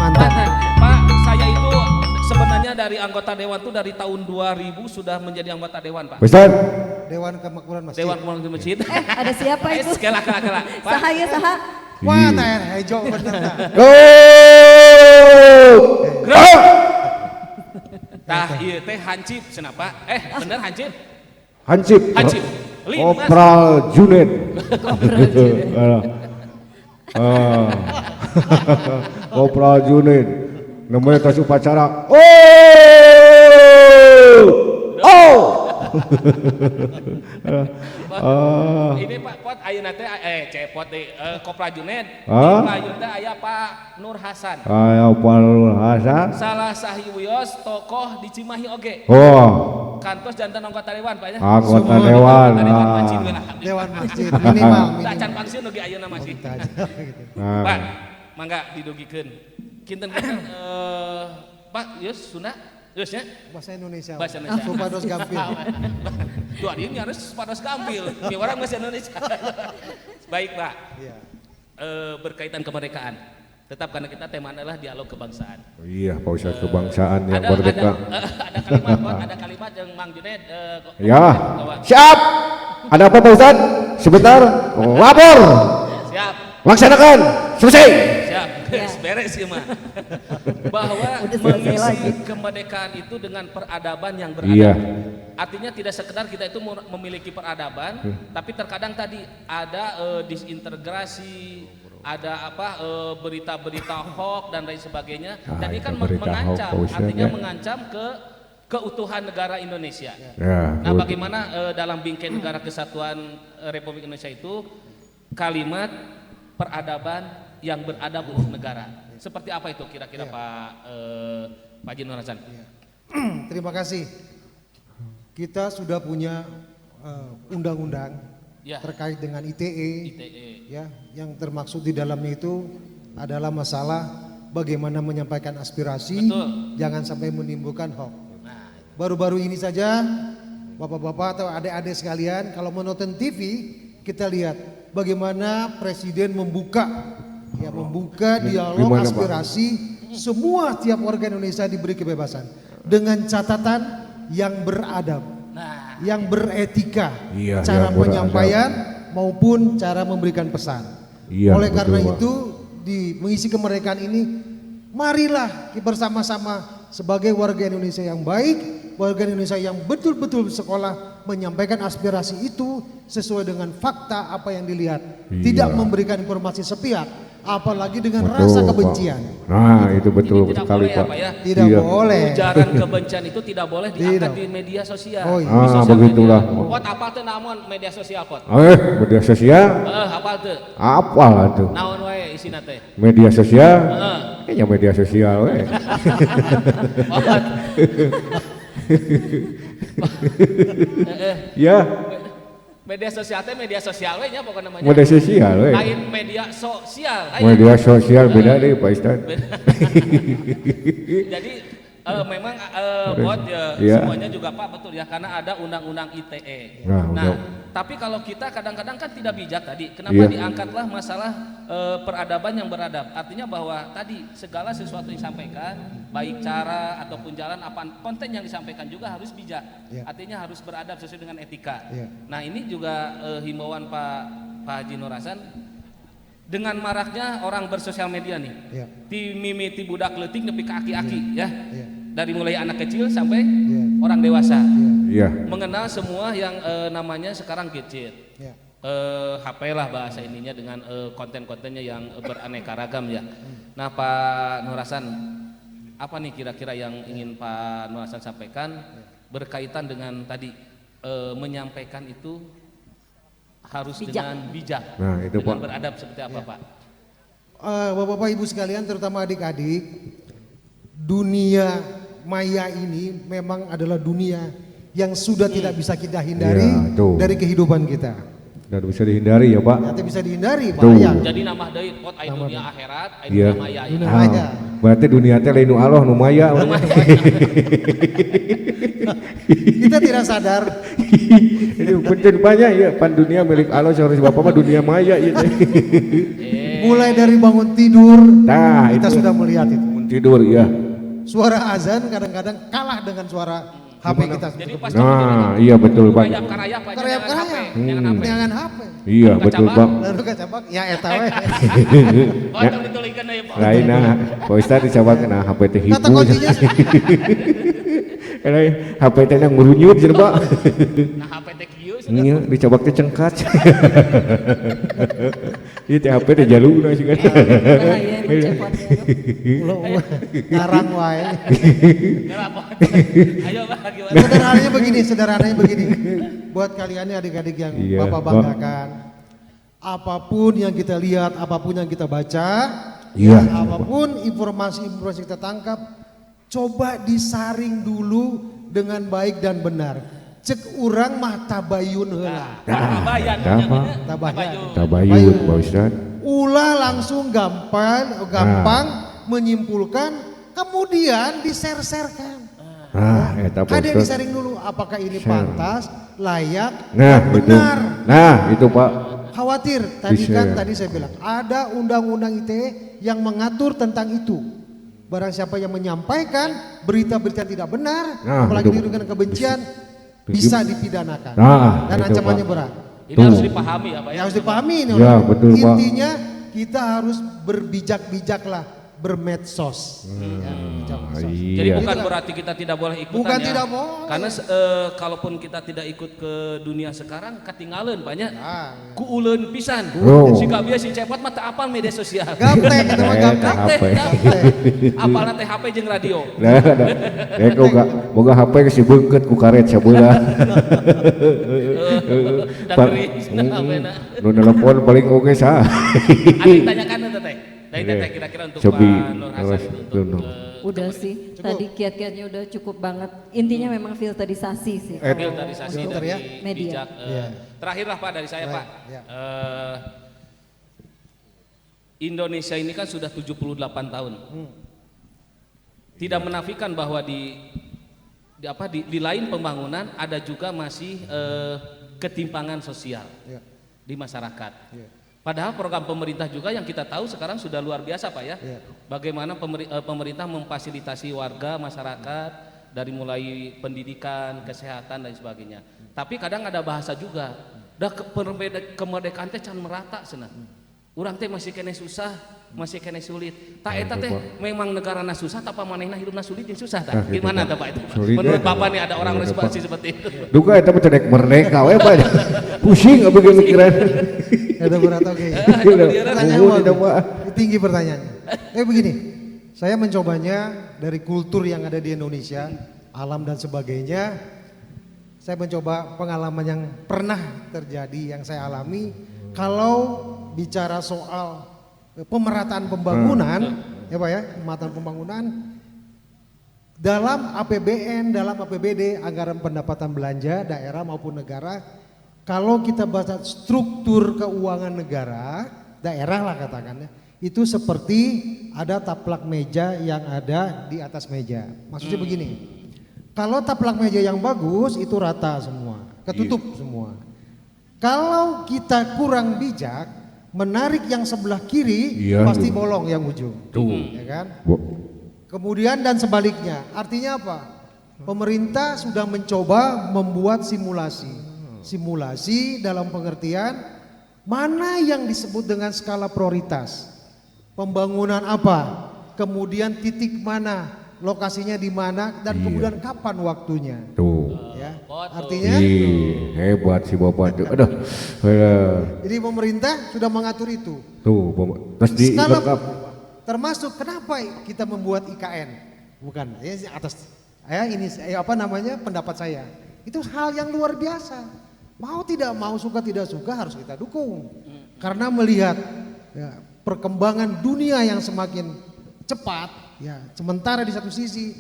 Mantap. Pak, saya itu sebenarnya dari anggota dewan tuh dari tahun 2000 sudah menjadi anggota dewan Pak. Ustaz. Dewan Kemakmuran Masjid. Dewan Kemakmuran Masjid. Ada siapa itu? Kela. Sahaya saha. Wah, tayar hejo bener. Tah ieu teh Hancip kenapa? Bener Hancip? Hancip. Kopral Junaid. Kopral Junaid. Namanya tas upacara. Ini Pak Pot ayeuna teh cepot deui Kopral Junaid. Layun teh aya Pak Nur Hasan. Pak Nur Hasan. Salah sahiwios tokoh di Cimahi oge. Kantos jantan anggota dewan Pak ya. Anggota dewan. Dewan masjid minimal. Acan pensiun oge ayeuna masih. Pak, mangga didugikeun. Kinten Pak Yus Sunda Yus ya? Bahasa Indonesia. Bahasa Indonesia. Supados gampil. Tuh ini harus pados gampil. Ini orang bahasa Indonesia. Baik Pak. Iya. Berkaitan kemerdekaan. Tetap karena kita tema adalah dialog kebangsaan. Iya, Pak Ustadz, kebangsaan yang merdeka. Ada kalimat yang Mang Junaid. Ya, siap. Ada apa Pak Ustadz? Sebentar, lapor. Siap. Laksanakan, selesai. Siap, beres ya mah. Bahwa mengisi kemerdekaan itu dengan peradaban yang beradab. Iya. Artinya tidak sekedar kita itu memiliki peradaban, tapi terkadang tadi ada disintegrasi, ada berita-berita hoax dan lain sebagainya. Jadi kan mengancam, artinya mengancam keutuhan negara Indonesia. Ya, nah, bagaimana dalam bingkai negara kesatuan Republik Indonesia itu kalimat peradaban yang beradab untuk negara. Seperti apa itu kira-kira Pak Haji Nur Hasan? Terima kasih. Kita sudah punya undang-undang terkait dengan ITE. Ya, yang termaksud di dalamnya itu adalah masalah bagaimana menyampaikan aspirasi, jangan sampai menimbulkan hoax. Baru-baru ini saja Bapak-bapak atau adik-adik sekalian, kalau menonton TV kita lihat bagaimana Presiden membuka dialog aspirasi, semua tiap warga Indonesia diberi kebebasan dengan catatan yang beradab, yang beretika, cara penyampaian maupun cara memberikan pesan. Oleh karena itu di mengisi kemerdekaan ini, marilah bersama-sama sebagai warga Indonesia yang baik, warga Indonesia yang betul-betul sekolah menyampaikan aspirasi itu sesuai dengan fakta apa yang dilihat, tidak memberikan informasi sepihak, apalagi dengan rasa kebencian. Nah, itu betul sekali Pak. Tidak boleh. Ujaran kebencian itu tidak boleh diangkat di media sosial. Begitulah. Pot apa tuh namun media sosial Pot? Media sosial? Apa tuh? Apa tuh? Naon wae isina teh? Media sosial? Kayaknya media sosial we. Ya. Media sosial teh media sosial we nya pokoknya namanya. Media sosial we. Lain media sosial. Media sosial beda deh Pak Ustaz. Jadi memang Bot semuanya juga Pak betul ya, karena ada undang-undang ITE. Nah, tapi kalau kita kadang-kadang kan tidak bijak tadi. Kenapa diangkatlah masalah peradaban yang beradab? Artinya bahwa tadi segala sesuatu yang disampaikan, baik cara ataupun jalan, apa konten yang disampaikan juga harus bijak. Artinya harus beradab sesuai dengan etika. Nah, ini juga himbauan Pak Haji Nur Hasan. Dengan maraknya orang bersosial media nih, dimimiti budak leutik nepi ke aki-aki ya. Dari mulai anak kecil sampai orang dewasa. Mengenal semua yang namanya sekarang gadget. HP lah bahasa ininya dengan konten-kontennya yang beraneka ragam ya. Nah, Pak Nur Hasan, apa nih kira-kira yang ingin Pak Nur Hasan sampaikan berkaitan dengan tadi menyampaikan itu harus Bijak. dengan bijak, Nah, itu, dengan Pak. beradab seperti apa, Pak? Bapak-bapak Ibu sekalian, terutama adik-adik, dunia maya ini memang adalah dunia yang sudah tidak bisa kita hindari Ya, tuh. dari kehidupan kita. Dan bisa dihindari ya Pak. Ternyata bisa dihindari, Tuh. bahaya. Jadi nama deui pot aya dunia akhirat, aya Iya. dunia maya. Dunia Ah, maya. berarti dunia teh lain nu Allah nu maya. Kita tidak sadar. Ini penting banyak ya, pan dunia milik Allah, seharusnya Bapak mah dunia maya ya. Mulai dari bangun tidur, Nah, kita itu. sudah melihat itu. Tidur ya. Suara azan kadang-kadang kalah dengan suara HP kita. Jadi pas Nah, iya betul Pak. karayap Pak, Karayap, jangan HP, karayap. jangan HP. Jangan HP. Iya betul Pak. Lalu kacabak, ya eta we. Oh, Ya. itu ditulikeun deui, Pak. Lain nah, Pak Ustaz dicabakeun nah HP teh Kata hibu. kuncinya Lain HP teh na ngurunyut cenah Pak. Nah, HP teh kieu Iya, dicabak teh cengkat. Ieu teh HP teh jaluna sih kan. Bahaya emang cepotnya. ngarang wae. kenapa? Ayo Pak, gimana? Sederhananya begini. Buat kalian adik-adik yang Iya, Bapak Pak. banggakan, apapun yang kita lihat, apapun yang kita baca, Iya. apapun informasi-informasi kita tangkap, coba disaring dulu dengan baik dan benar. Cek urang mah tabayun heula. Tabayan Apa? Tabayan. Tabayun Pak Ustaz. Ulah langsung gampang menyimpulkan, kemudian diser-serkan. Nah, eta Pak Ada yang Ustaz. disaring dulu, apakah ini Share. pantas, layak, Nah, dan itu. benar. Nah, itu Pak. Khawatir, tadi Bisa. saya bilang, ada undang-undang ITE yang mengatur tentang itu. Barang siapa yang menyampaikan berita-berita tidak benar, Nah, apalagi itu. dengan kebencian, bisa dipidanakan. Nah, dan itu, ancamannya Pak. berat. Ini Tuh. harus dipahami ya, Pak ya. Harus dipahami ini. Ya, orang. betul, Pak. Intinya kita harus berbijak-bijaklah bermedsos. Ya, bijak medsos. Jadi Iya. bukan berarti kita tidak boleh ikutan Bukan ya. tidak boleh. Karena kalaupun kita tidak ikut ke dunia sekarang ketinggalan banyak. Ah, Ku uleun pisan. Oh. Si kabia si cepot mah teu apal media sosial. Gaptek itu mah gaptek. HP. Apalna teh HP jeung radio. Nah, boga HP geus dibeungkeut ku karet sabeula. Dan geuris HP-na. Nu nelpon paling oge sah. Ada tanyakan teh teh. Dari teh kira-kira untuk Cobi, Pak Nur Hasan awas, itu belum. untuk Udah sih, tadi kiat-kiatnya udah cukup banget. Intinya memang filterisasi sih. filterisasi Filter dari ya. Media. bijak. Terakhirlah Pak dari saya Pak. Ya. Indonesia ini kan sudah 78 tahun. Tidak menafikan bahwa di lain pembangunan ada juga masih ketimpangan sosial Ya. di masyarakat. Ya. Padahal program pemerintah juga yang kita tahu sekarang sudah luar biasa Pak ya. Ya. Bagaimana pemerintah memfasilitasi warga masyarakat dari mulai pendidikan, kesehatan dan sebagainya. Tapi kadang ada bahasa juga. Dah kemerdekaan teh can merata cenah. Urang teh masih kene susah, masih kene sulit. Tak eta teh memang negarana susah tapi manehna hidupna sulit jeung susah tah. Nah, gitu, Gimana Pak. tah Pak itu? Sulit, Menurut ya. Bapak nih ada orang Iya, responsif Pak. seperti itu. Duga eta mah teh merdeka we Pak. Pusing abis mikiran. Ada berat oke. Pertanyaan Unggul bagus. tidak, Pak. Tinggi pertanyaannya. Begini, saya mencobanya dari kultur yang ada di Indonesia, alam dan sebagainya. Saya mencoba pengalaman yang pernah terjadi, yang saya alami. Kalau bicara soal pemerataan pembangunan, ya Pak ya, pemerataan pembangunan dalam APBN, dalam APBD, anggaran pendapatan belanja daerah maupun negara. Kalau kita baca struktur keuangan negara, daerah lah katakannya, itu seperti ada taplak meja yang ada di atas meja. Maksudnya begini, kalau taplak meja yang bagus itu rata semua, ketutup semua. Kalau kita kurang bijak, menarik yang sebelah kiri, Iya, pasti tuh. bolong yang ujung. Tuh. Ya kan? Kemudian dan sebaliknya, artinya apa? Pemerintah sudah mencoba membuat simulasi. Simulasi dalam pengertian mana yang disebut dengan skala prioritas, pembangunan apa, kemudian titik mana, lokasinya di mana, dan kemudian kapan waktunya. Tuh. Ya, artinya Hebat si Bapak tuh. Aduh. jadi pemerintah sudah mengatur itu. Tuh, terus di Skala lengkap. termasuk kenapa kita membuat IKN, bukan ya atas pendapat saya. Itu hal yang luar biasa. Mau tidak mau, suka tidak suka harus kita dukung. Karena melihat ya, perkembangan dunia yang semakin cepat, ya, sementara di satu sisi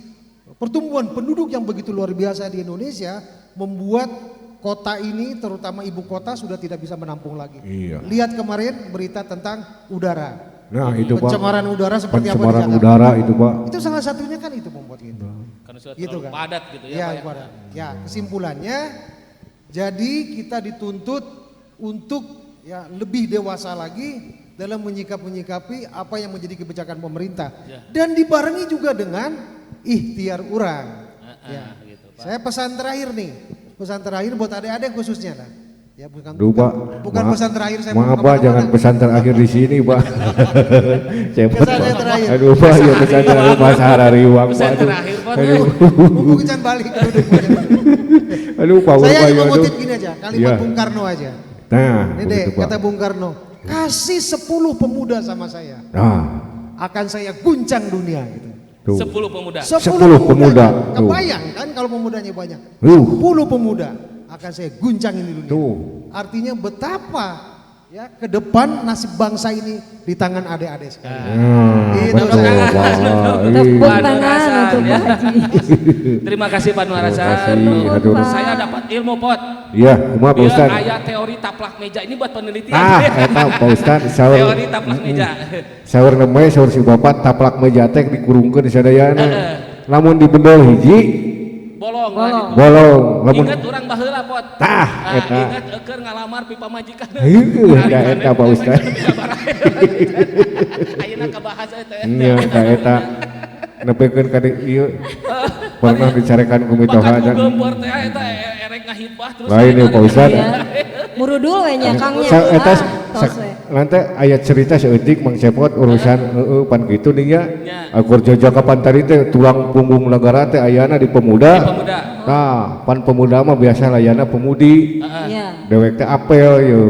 pertumbuhan penduduk yang begitu luar biasa di Indonesia membuat kota ini, terutama ibu kota, sudah tidak bisa menampung lagi. Iya. Lihat kemarin berita tentang udara. Nah itu Pak, pencemaran udara seperti pencemaran apa di Jakarta. udara itu Pak. Itu salah satunya kan itu membuat gitu. Karena sudah Gitu terlalu kan. padat gitu ya, Ya, Pak ya. padat. Ya, kesimpulannya jadi kita dituntut untuk ya lebih dewasa lagi dalam menyikapi apa yang menjadi kebijakan pemerintah. Ya. Dan dibarengi juga dengan ikhtiar orang. Ya. Gitu, Pak. Saya pesan terakhir nih, pesan terakhir buat adik-adik khususnya lah. Ya bukan pesan terakhir saya maaf Pak, jangan pesan terakhir di sini Pak. Pesannya terakhir. Aduh Pak, ya pesan terakhir Mas Harariwang Pesan Pak. terakhir, Pak. Mumpung Ican balik. Aduh Pak. Saya cuma ngutip gini aja, kalimat Bung Karno aja. Nah, ini deh kata Bung Karno, kasih 10 pemuda sama saya. Nah, akan saya guncang dunia gitu. 10 pemuda. 10 pemuda. Kebayang kan kalau pemudanya banyak. 10 pemuda akan saya guncang ini dunia. Artinya betapa ya ke depan nasib bangsa ini di tangan adik-adik sekalian. Itu tepuk tangan untuk Pak Haji. Terima kasih Pak Nuarasan. Saya dapat ilmu Pot. Iya, kumaha Pak Ustad? Aya teori taplak meja ini buat penelitian. Eta Pak Ustad saur. Teori taplak meja. Saur nemeh saur si Bapak taplak meja teh dikurungkeun di sadayana. Lamun dibendol hiji bolong. Lamun ingat urang baheula Pot. Eta. Ingat keur ngalamar pipa majikan. Eta Pak Ustad. Ayeuna kabahas eta. Iya, eta. Nepikeun ka ieu. Pernah dicarekan ku mitoha dan. Gempor teh eta erek ngahitbah terus. Lain ya Pak Ustad. Murudul we nya Kangnya. Eta nanti ayat cerita seeutik Mang Cepot urusan pan kitu nih ya. Akur jojakapan tadi teh tulang punggung negara teh ayana di pemuda. Nah, pan pemuda mah biasa layana pemudi. Dewek teh apel yo.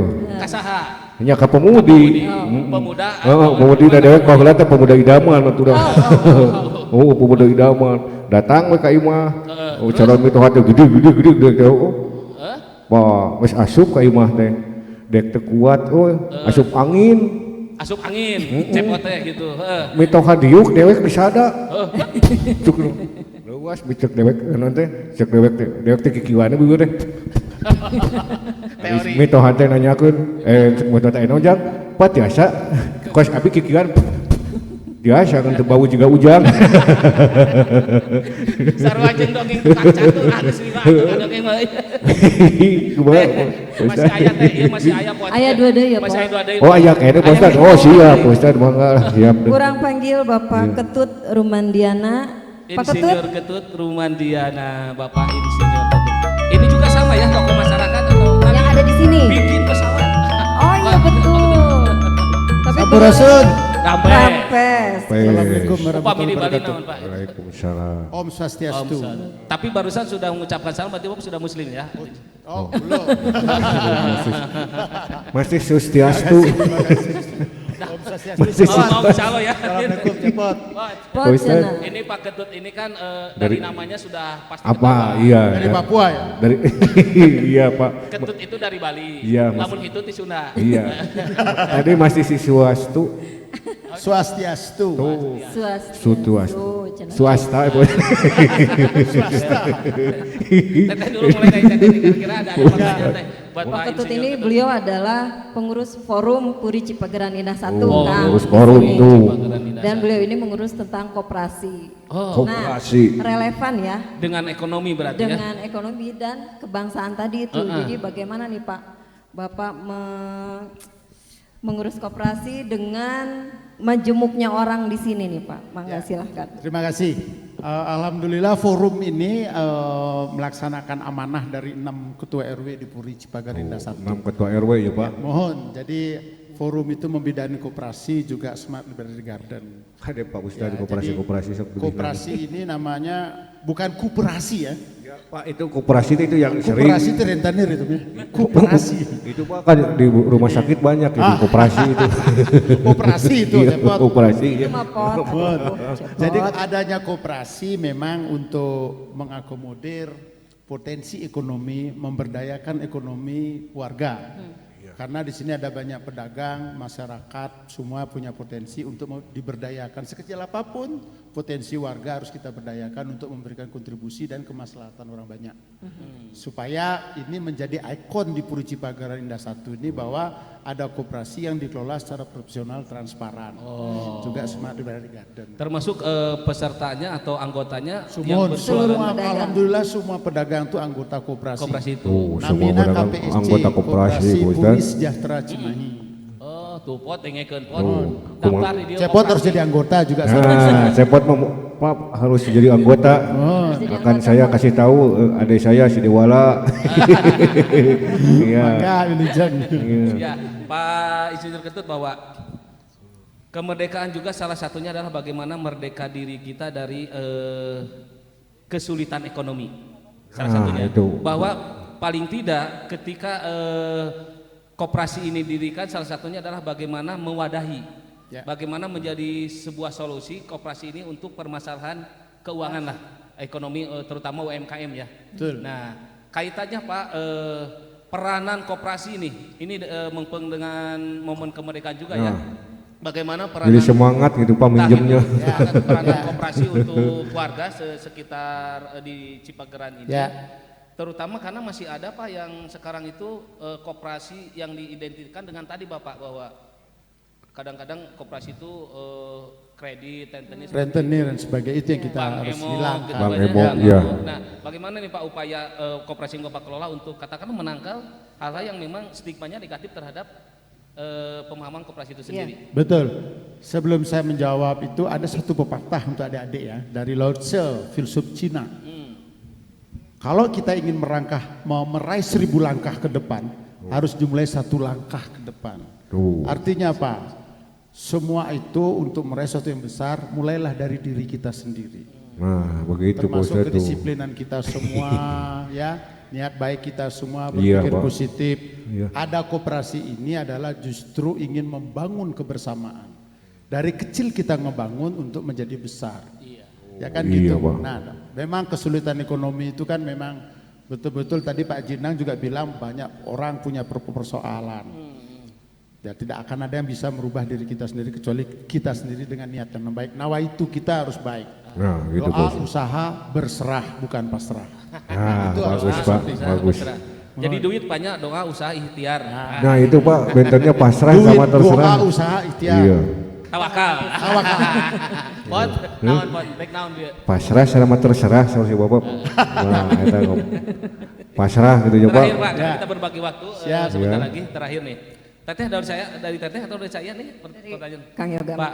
Kasaha? Nya ka pemudi. Pemuda. Pemudi da dewek baheula teh pemuda idaman atuh dah. Oh, pemuda idaman. Datang we ka imah. Oh, calon mitoha teh gede. Wah, wis asup ka imah teh. Dek teu kuat, asup angin. Asup angin, cepot teh gitu. Mitoha diuk dewek disada. Cuk luas bicek dewek naon teh, cek dewek teh kikiwana bieu teh. Teori. Mitoha teh nanyakeun, cek mitoha teh naon jak? Pat tiasa. Kos abi kikian. Biasa kan teu bau juga ujang. Sarua jeung dongeng tukang catur halus lila dongeng mah. Masih aya teh, ieu masih aya Pot. Aya dua deui ya, Pak. Masih aya dua deui. Oh, aya kene Pak Ustad. Oh, siap Ustad, mangga siap. Kurang panggil Bapak Ketut Rumandiana. Pak Ketut. Insinyur Ketut Rumandiana, Bapak Insinyur Ketut. Ini juga sama ya tokoh masyarakat atau yang ada di sini? Bikin pesawat. Oh iya betul. Tapi Sampurasun. Rampes. Assalamualaikum warahmatullahi wabarakatuh. Waalaikumsalam. Om Swastiastu. Tapi barusan sudah mengucapkan salam, berarti Bapak sudah muslim ya? Oh, belum. Masih Sustiastu. Om Swastiastu. Oh, insyaallah ya. Assalamualaikum Cepot. Pak Ustad. Ini Pak Ketut ini kan dari namanya sudah pasti Apa? Iya. Dari Papua ya? Dari iya Pak. Ketut itu dari Bali. Iya, Lamun itu di Sunda. Iya. Tadi masih si Swastu. Swastiastu. Swasta. Teteh dulu mulai dari tadi kira-kira ada pertanyaan teh buat Pak Ketut ini beliau adalah pengurus Forum Puri Cipageran Indah 1. Pengurus forum tuh. Dan beliau ini mengurus tentang koperasi. Koperasi. Nah, relevan ya. Dengan ekonomi berarti ya? Dengan ekonomi dan kebangsaan tadi itu. Jadi bagaimana nih Pak, Bapak mengurus koperasi dengan majemuknya orang di sini nih Pak. Mangga silahkan. Terima kasih. Alhamdulillah forum ini melaksanakan amanah dari 6 ketua RW di Puri Cipageran Indah 1. 6 ketua RW ya Pak. Mohon. Jadi forum itu membidani koperasi juga Smart Library Garden. Ada Pak Ustad di koperasi-koperasi. Koperasi ini namanya bukan koperasi ya. Pak, itu koperasi itu yang sering. Koperasi itu rentenir itu ya. Koperasi. Itu Pak kan di rumah sakit banyak itu koperasi itu. Koperasi itu cepot. Koperasi. Ya. Jadi adanya koperasi memang untuk mengakomodir potensi ekonomi, memberdayakan ekonomi warga. Karena di sini ada banyak pedagang, masyarakat, semua punya potensi untuk diberdayakan. Sekecil apapun, potensi warga harus kita berdayakan untuk memberikan kontribusi dan kemaslahatan orang banyak. Supaya ini menjadi ikon di Puri Cipagaran Indah 1 ini bahwa ada koperasi yang dikelola secara profesional, transparan. Juga Smart Library Garden. Termasuk pesertanya atau anggotanya semua, alhamdulillah semua pedagang itu anggota koperasi. Koperasi itu. Semua pedagang anggota koperasi, Puri Sejahtera Cimahi. Tuh pot tengekeun pot. Daftar di dia. Cepot harus jadi anggota juga. Nah, Cepot Pak harus jadi anggota. Akan saya kasih tahu adik saya si Dewala. Iya. Maka wilujeng. Ya, Pak Insinyur Ketut bahwa kemerdekaan juga salah satunya adalah bagaimana merdeka diri kita dari kesulitan ekonomi. Salah satunya. Itu. Bahwa paling tidak ketika koperasi ini didirikan salah satunya adalah bagaimana mewadahi, bagaimana menjadi sebuah solusi koperasi ini untuk permasalahan keuangan lah, ekonomi terutama UMKM ya. Betul. Nah kaitannya Pak, peranan koperasi ini dengan momen kemerdekaan juga ya. Bagaimana peranan? Jadi semangat gitu Pak minjemnya. Peranan koperasi untuk warga sekitar di Cipagaran ini. Ya. Terutama karena masih ada Pak yang sekarang itu koperasi yang diidentikan dengan tadi Bapak bahwa kadang-kadang koperasi itu kredit, rentenir dan sebagainya itu yang kita harus hilangkan. Gitu ya. Nah, bagaimana nih Pak upaya koperasi yang Bapak kelola untuk katakan menangkal hal-hal yang memang stigmanya negatif terhadap pemahaman koperasi itu sendiri? Betul. Sebelum saya menjawab itu ada satu pepatah untuk adik-adik ya dari Lao Tse, filsuf Cina. Kalau kita ingin mau meraih 1000 langkah ke depan, harus dimulai 1 langkah ke depan. Artinya apa? Semua itu untuk meraih sesuatu yang besar, mulailah dari diri kita sendiri. Nah, begitu termasuk kedisiplinan kita semua, ya, niat baik kita semua berpikir positif. Ada koperasi ini adalah justru ingin membangun kebersamaan. Dari kecil kita ngebangun untuk menjadi besar. Ya kan gitu. Nah, memang kesulitan ekonomi itu kan memang betul-betul tadi Pak Jinang juga bilang banyak orang punya persoalan. Ya tidak akan ada yang bisa merubah diri kita sendiri kecuali kita sendiri dengan niat yang baik. Nawa itu kita harus baik. Nah, gitu, doa, usaha, berserah bukan pasrah. Nah, itu bagus Pak, bagus. Jadi duit banyak, doa, usaha, ikhtiar. Nah itu Pak, benternya pasrah sama terserah. Doa, usaha, ikhtiar. Iya. Tawakal. Pot, naon dia. Pasrah sama terserah sama si Bapak. Nah, eta pasrah gitu ya Pak. Terakhir Pak, kita berbagi waktu sebentar lagi terakhir nih. Teteh dari Teteh atau dari saya nih pertanyaan. Kang Yoga. Pak,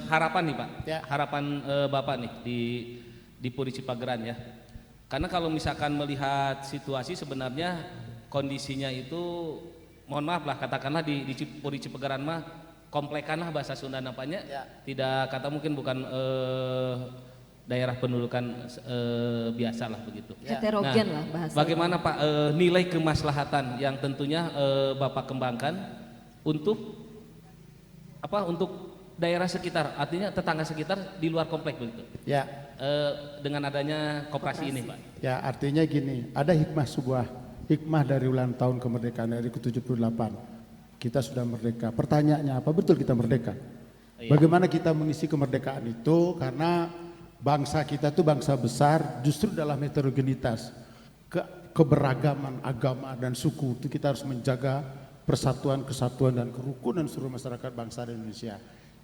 harapan nih Pak. Harapan Bapak nih di Puri Cipagaran ya. Karena kalau misalkan melihat situasi sebenarnya kondisinya itu mohon maaf lah katakanlah di Puri Cipagaran mah komplekan lah bahasa Sunda nampaknya tidak kata mungkin bukan daerah pendudukan biasa lah begitu. Heterogen lah bahasa. Bagaimana Pak nilai kemaslahatan yang tentunya Bapak kembangkan untuk daerah sekitar, artinya tetangga sekitar di luar komplek begitu. Ya. Dengan adanya koperasi ini Pak. Ya artinya gini, ada hikmah dari ulang tahun kemerdekaan RI ke-78. Kita sudah merdeka. Pertanyaannya apa? Betul kita merdeka. Bagaimana kita mengisi kemerdekaan itu? Karena bangsa kita itu bangsa besar, justru dalam heterogenitas, keberagaman agama dan suku itu kita harus menjaga persatuan, kesatuan dan kerukunan seluruh masyarakat bangsa di Indonesia.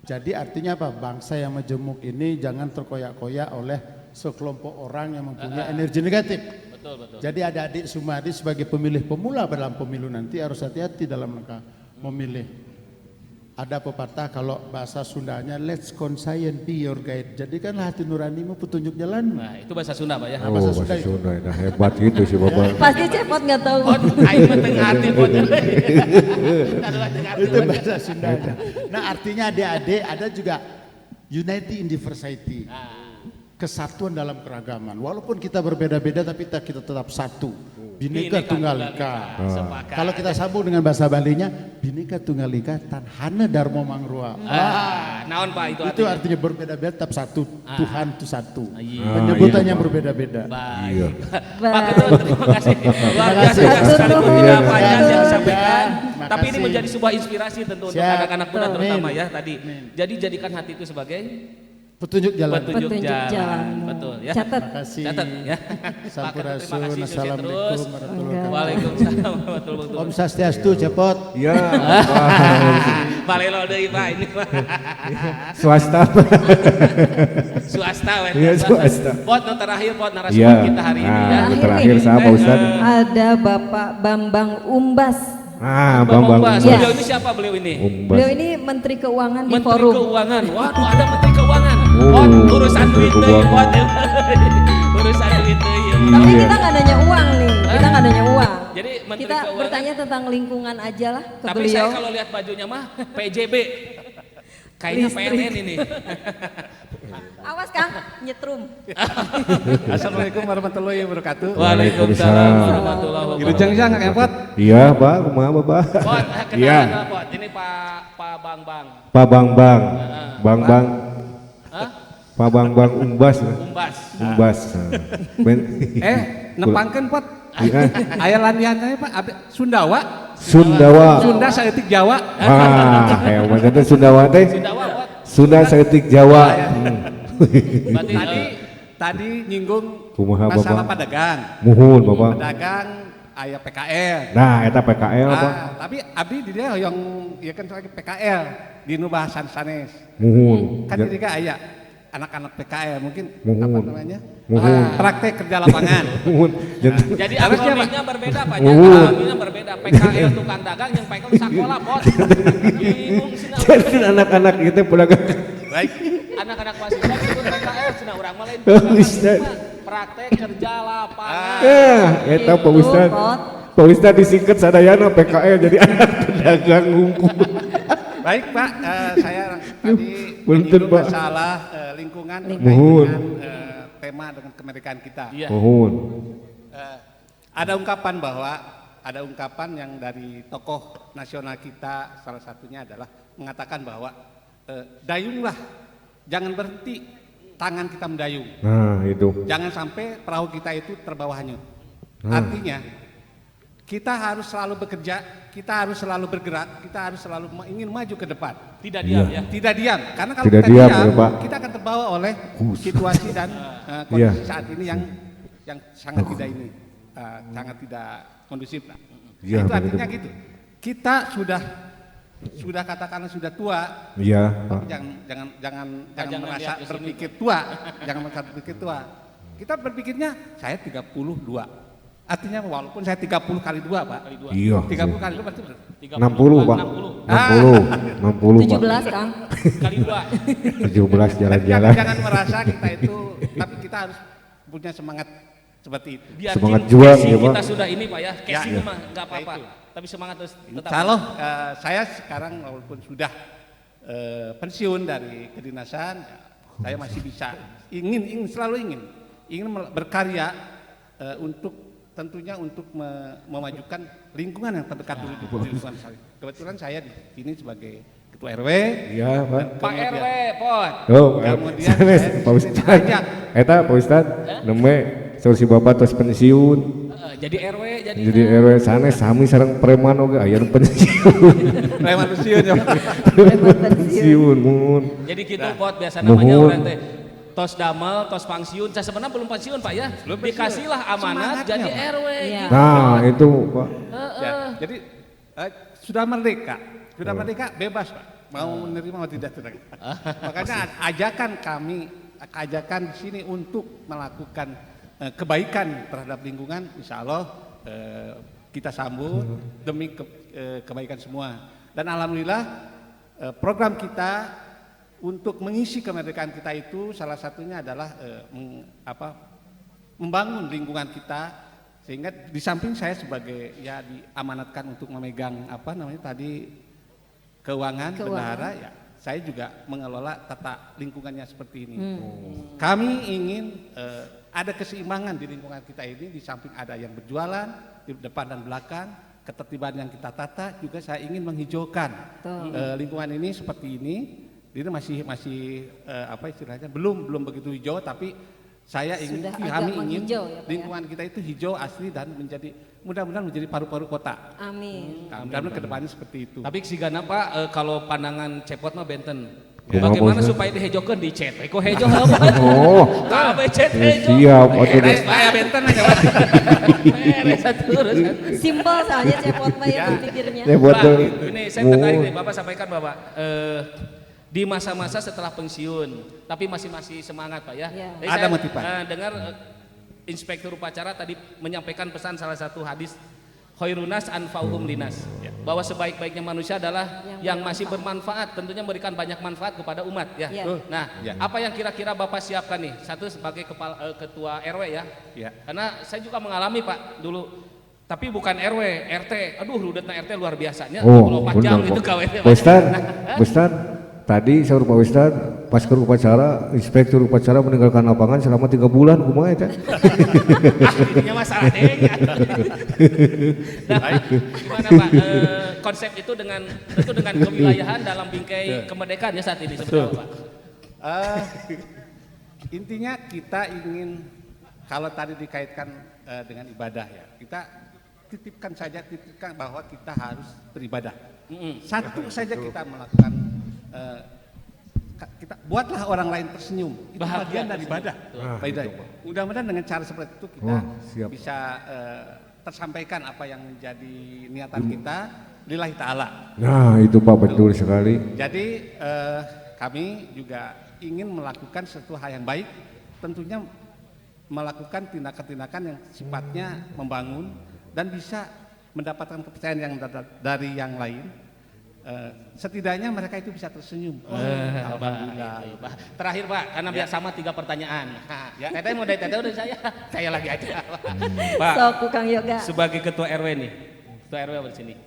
Jadi artinya apa? Bangsa yang majemuk ini jangan terkoyak-koyak oleh sekelompok orang yang mempunyai energi negatif. Betul. Jadi adik-adik Sumadi sebagai pemilih pemula dalam pemilu nanti harus hati-hati dalam langkah memilih. Ada pepatah kalau bahasa Sundanya, let's conscience be your guide. Jadikanlah hati nuranimu petunjuk jalan. Nah itu bahasa Sunda Pak ya. Bahasa Sunda. Nah, hebat gitu sih Bapak. Pasti Cepot nggak tahu. Aing tengah hati pot. Itu bahasa Sunda. Nah artinya adik-adik ada juga unity in diversity. kesatuan dalam keragaman. Walaupun kita berbeda-beda tapi kita tetap satu. Bineka Tunggal Ika. Kalau kita sambung dengan bahasa Balinya, Bineka Tunggal Ika Tanhana Dharma Mangrua. Naon Pak itu? Itu artinya berbeda-beda tetap satu. Tuhan itu satu. Penyebutannya berbeda-beda. Baik. Pak Ketua, terima kasih. Luar biasa sekali apa yang disampaikan. Tapi ini menjadi sebuah inspirasi tentu untuk anak-anak muda terutama ya tadi. Jadi jadikan hati itu sebagai petunjuk jalan. Petunjuk jalan. Betul ya. Terima kasih. Catat ya. Sampurasun. Assalamualaikum warahmatullahi wabarakatuh. Waalaikumsalam warahmatullahi wabarakatuh. Om Swastiastu, cepot. Ya. Balelo deui Pak ini Pak. Swasta. Swasta weh. Iya, swasta. Pot terakhir pot narasumber kita hari ini ya. Terakhir saya Pak Ustad. Ada Bapak Bambang Umbas. Bambang Umbas. Beliau ini siapa beliau ini? Beliau ini Menteri Keuangan di Menteri Forum. Keuangan. Waduh, ada Menteri Keuangan. Pot urusan duit deui pot. Urusan duit deui. Tapi kita nggak nanya uang nih. Kita nggak nanya uang. Jadi Menteri kita Keuangan. bertanya tentang lingkungan aja lah ke Tapi beliau. saya kalau lihat bajunya mah PJB. Kayaknya PNN ini. Awas Kang, nyetrum. Assalamualaikum warahmatullahi wabarakatuh. Waalaikumsalam warahmatullahi wabarakatuh. Irujang-jang Kang Pot. Iya, Pak, kumaha Bapak? Pot, kenalan lah Pot. Ini Pak Bambang. Pak Bambang. Bambang. Pak Bambang Umbas. Umbas. Nepangkeun Pot. Aya landian Pak Sundawa. Sunda saeutik Jawa. Aya mah teh Sundawa teh. Sunda saeutik Jawa. Tadi nyinggung kumaha masalah Bapak? pedagang. Muhun Bapak. Pedagang aya PKL. Nah, eta PKL Pak. Tapi abdi di dia yang ieu kan lagi PKL di nu bahasan sanes. Muhun. Kan di dia aya anak-anak PKL mungkin Muhun. apa namanya? Muhun. Praktek kerja lapangan. Muhun. Jadi akronimnya berbeda Pak. Akronimnya berbeda. PKL tukang dagang yang PKL sakola Pot. Bingung sih. Jadi anak-anak kita pedagang. Baik. Anak-anak mahasiswa ikut PKL cenah urang mah lain. Praktek kerja lapangan. Eta Pak Ustad. Pak Ustad disingkat sadayana PKL jadi anak pedagang hukum. Baik Pak, saya tadi Punten, Pak. masalah lingkungan Muhun. dengan tema dengan kemerdekaan kita. Muhun. Ada ungkapan yang dari tokoh nasional kita, salah satunya adalah mengatakan bahwa dayunglah, jangan berhenti tangan kita mendayung. Nah, itu. Jangan sampai perahu kita itu terbawa hanyut. Artinya kita harus selalu bekerja, kita harus selalu bergerak, kita harus selalu ingin maju ke depan. Tidak diam ya. Tidak diam, karena kalau Tidak kita diam, diam, ya, Pak. kita akan terbawa oleh situasi dan kondisi saat ini yang sangat sangat tidak kondusif. Ya, itu artinya gitu. Kita sudah katakanlah sudah tua. Iya, Pak. Tapi jangan merasa berpikir tua, jangan merasa berpikir tua. Kita berpikirnya saya 32. Artinya walaupun saya 30 kali 2 Pak. Iya. 30 kali 2 berarti 60 Pak. 60 Pak. 17 Kang. Kali 2. 17 jalan-jalan. Jangan merasa kita itu, tapi kita harus punya semangat seperti itu. Biar semangat juang ya Pak. Kita sudah ini Pak ya. Casing mah enggak apa-apa. Tapi semangat terus tetap. Insya saya sekarang walaupun sudah pensiun dari kedinasan, saya masih bisa selalu ingin berkarya untuk tentunya untuk memajukan lingkungan yang terdekat dulu di lingkungan saya. Kebetulan saya di sini sebagai ketua RW. Iya Pak. Pak RW Pot. Kemudian Pak Ustad. Eta Pak Ustad, neme solusi Bapak tos pensiun. Jadi RW jadi RW sanes sami sareng preman oge aya nu pensiun. Preman pensiun ya. Pensiun mun. Jadi gitu Pot biasa namanya orang teh. Tos damel, tos pensiun, saya sebenarnya belum pensiun Pak ya. Dikasihlah amanat jadi RW. Iya. Nah, itu Pak. Jadi sudah merdeka bebas Pak. Mau menerima atau tidak. Makanya ajakan di sini untuk melakukan kebaikan terhadap lingkungan, insya Allah kita sambut demi kebaikan semua. Dan alhamdulillah program kita untuk mengisi kemerdekaan kita itu salah satunya adalah membangun lingkungan kita, sehingga di samping saya sebagai diamanatkan untuk memegang keuangan bendahara ya, saya juga mengelola tata lingkungannya seperti ini. Kami ingin ada keseimbangan di lingkungan kita ini, di samping ada yang berjualan di depan dan belakang, ketertiban yang kita tata, juga saya ingin menghijaukan lingkungan ini seperti ini. Ini masih apa istilahnya belum begitu hijau, tapi saya ingin kami ingin lingkungan kita itu hijau asli dan menjadi mudah-mudahan menjadi paru-paru kota. Amin. Mudah-mudahan kedepannya seperti itu. Tapi sigana Pak kalau pandangan cepot mah benten. Bagaimana supaya dihijaukan di cet? Kok hijau apa? Oh. Kabeh cet hijau. Siap. Beres Pak benten aja Pak. Beres terus. Simpel saja cepot mah ya pikirnya. Ini saya tertarik nih Bapak sampaikan Bapak. Di masa-masa setelah pensiun, tapi masih semangat Pak ya. Ada motivasi. Dengar Inspektur Upacara tadi menyampaikan pesan salah satu hadis khairunas anfa'uhum linas, bahwa sebaik-baiknya manusia adalah yang masih bermanfaat, tentunya memberikan banyak manfaat kepada umat ya. Nah, apa yang kira-kira Bapak siapkan nih? Satu sebagai ketua RW ya. Karena saya juga mengalami Pak dulu. Tapi bukan RW, RT. Aduh, rudetna RT luar biasanya. 24 jam itu KWT. Ustaz, tadi saya Pak Ustad pas ke upacara, inspektur upacara meninggalkan lapangan selama 3 bulan, kumaha eta? Ini masalah deh. Nah, gimana Pak konsep itu dengan kewilayahan dalam bingkai kemerdekaan ya saat ini sebenarnya Pak? Intinya kita ingin, kalau tadi dikaitkan dengan ibadah ya, kita titipkan bahwa kita harus beribadah. Satu saja kita melakukan, kita buatlah orang lain tersenyum, itu bagian dari ibadah. Mudah-mudahan dengan cara seperti itu kita bisa tersampaikan apa yang menjadi niatan kita lillahi ta'ala. Nah itu Pak, betul sekali. Jadi kami juga ingin melakukan sesuatu hal yang baik, tentunya melakukan tindakan-tindakan yang sifatnya membangun dan bisa mendapatkan kepercayaan yang dari yang lain. Setidaknya mereka itu bisa tersenyum. Alhamdulillah. Terakhir Pak, karena biar sama 3 pertanyaan. Teteh mau dari Teteh udah saya lagi aja. Pak, Kang Yoga. sebagai ketua RW nih, ketua RW bersini.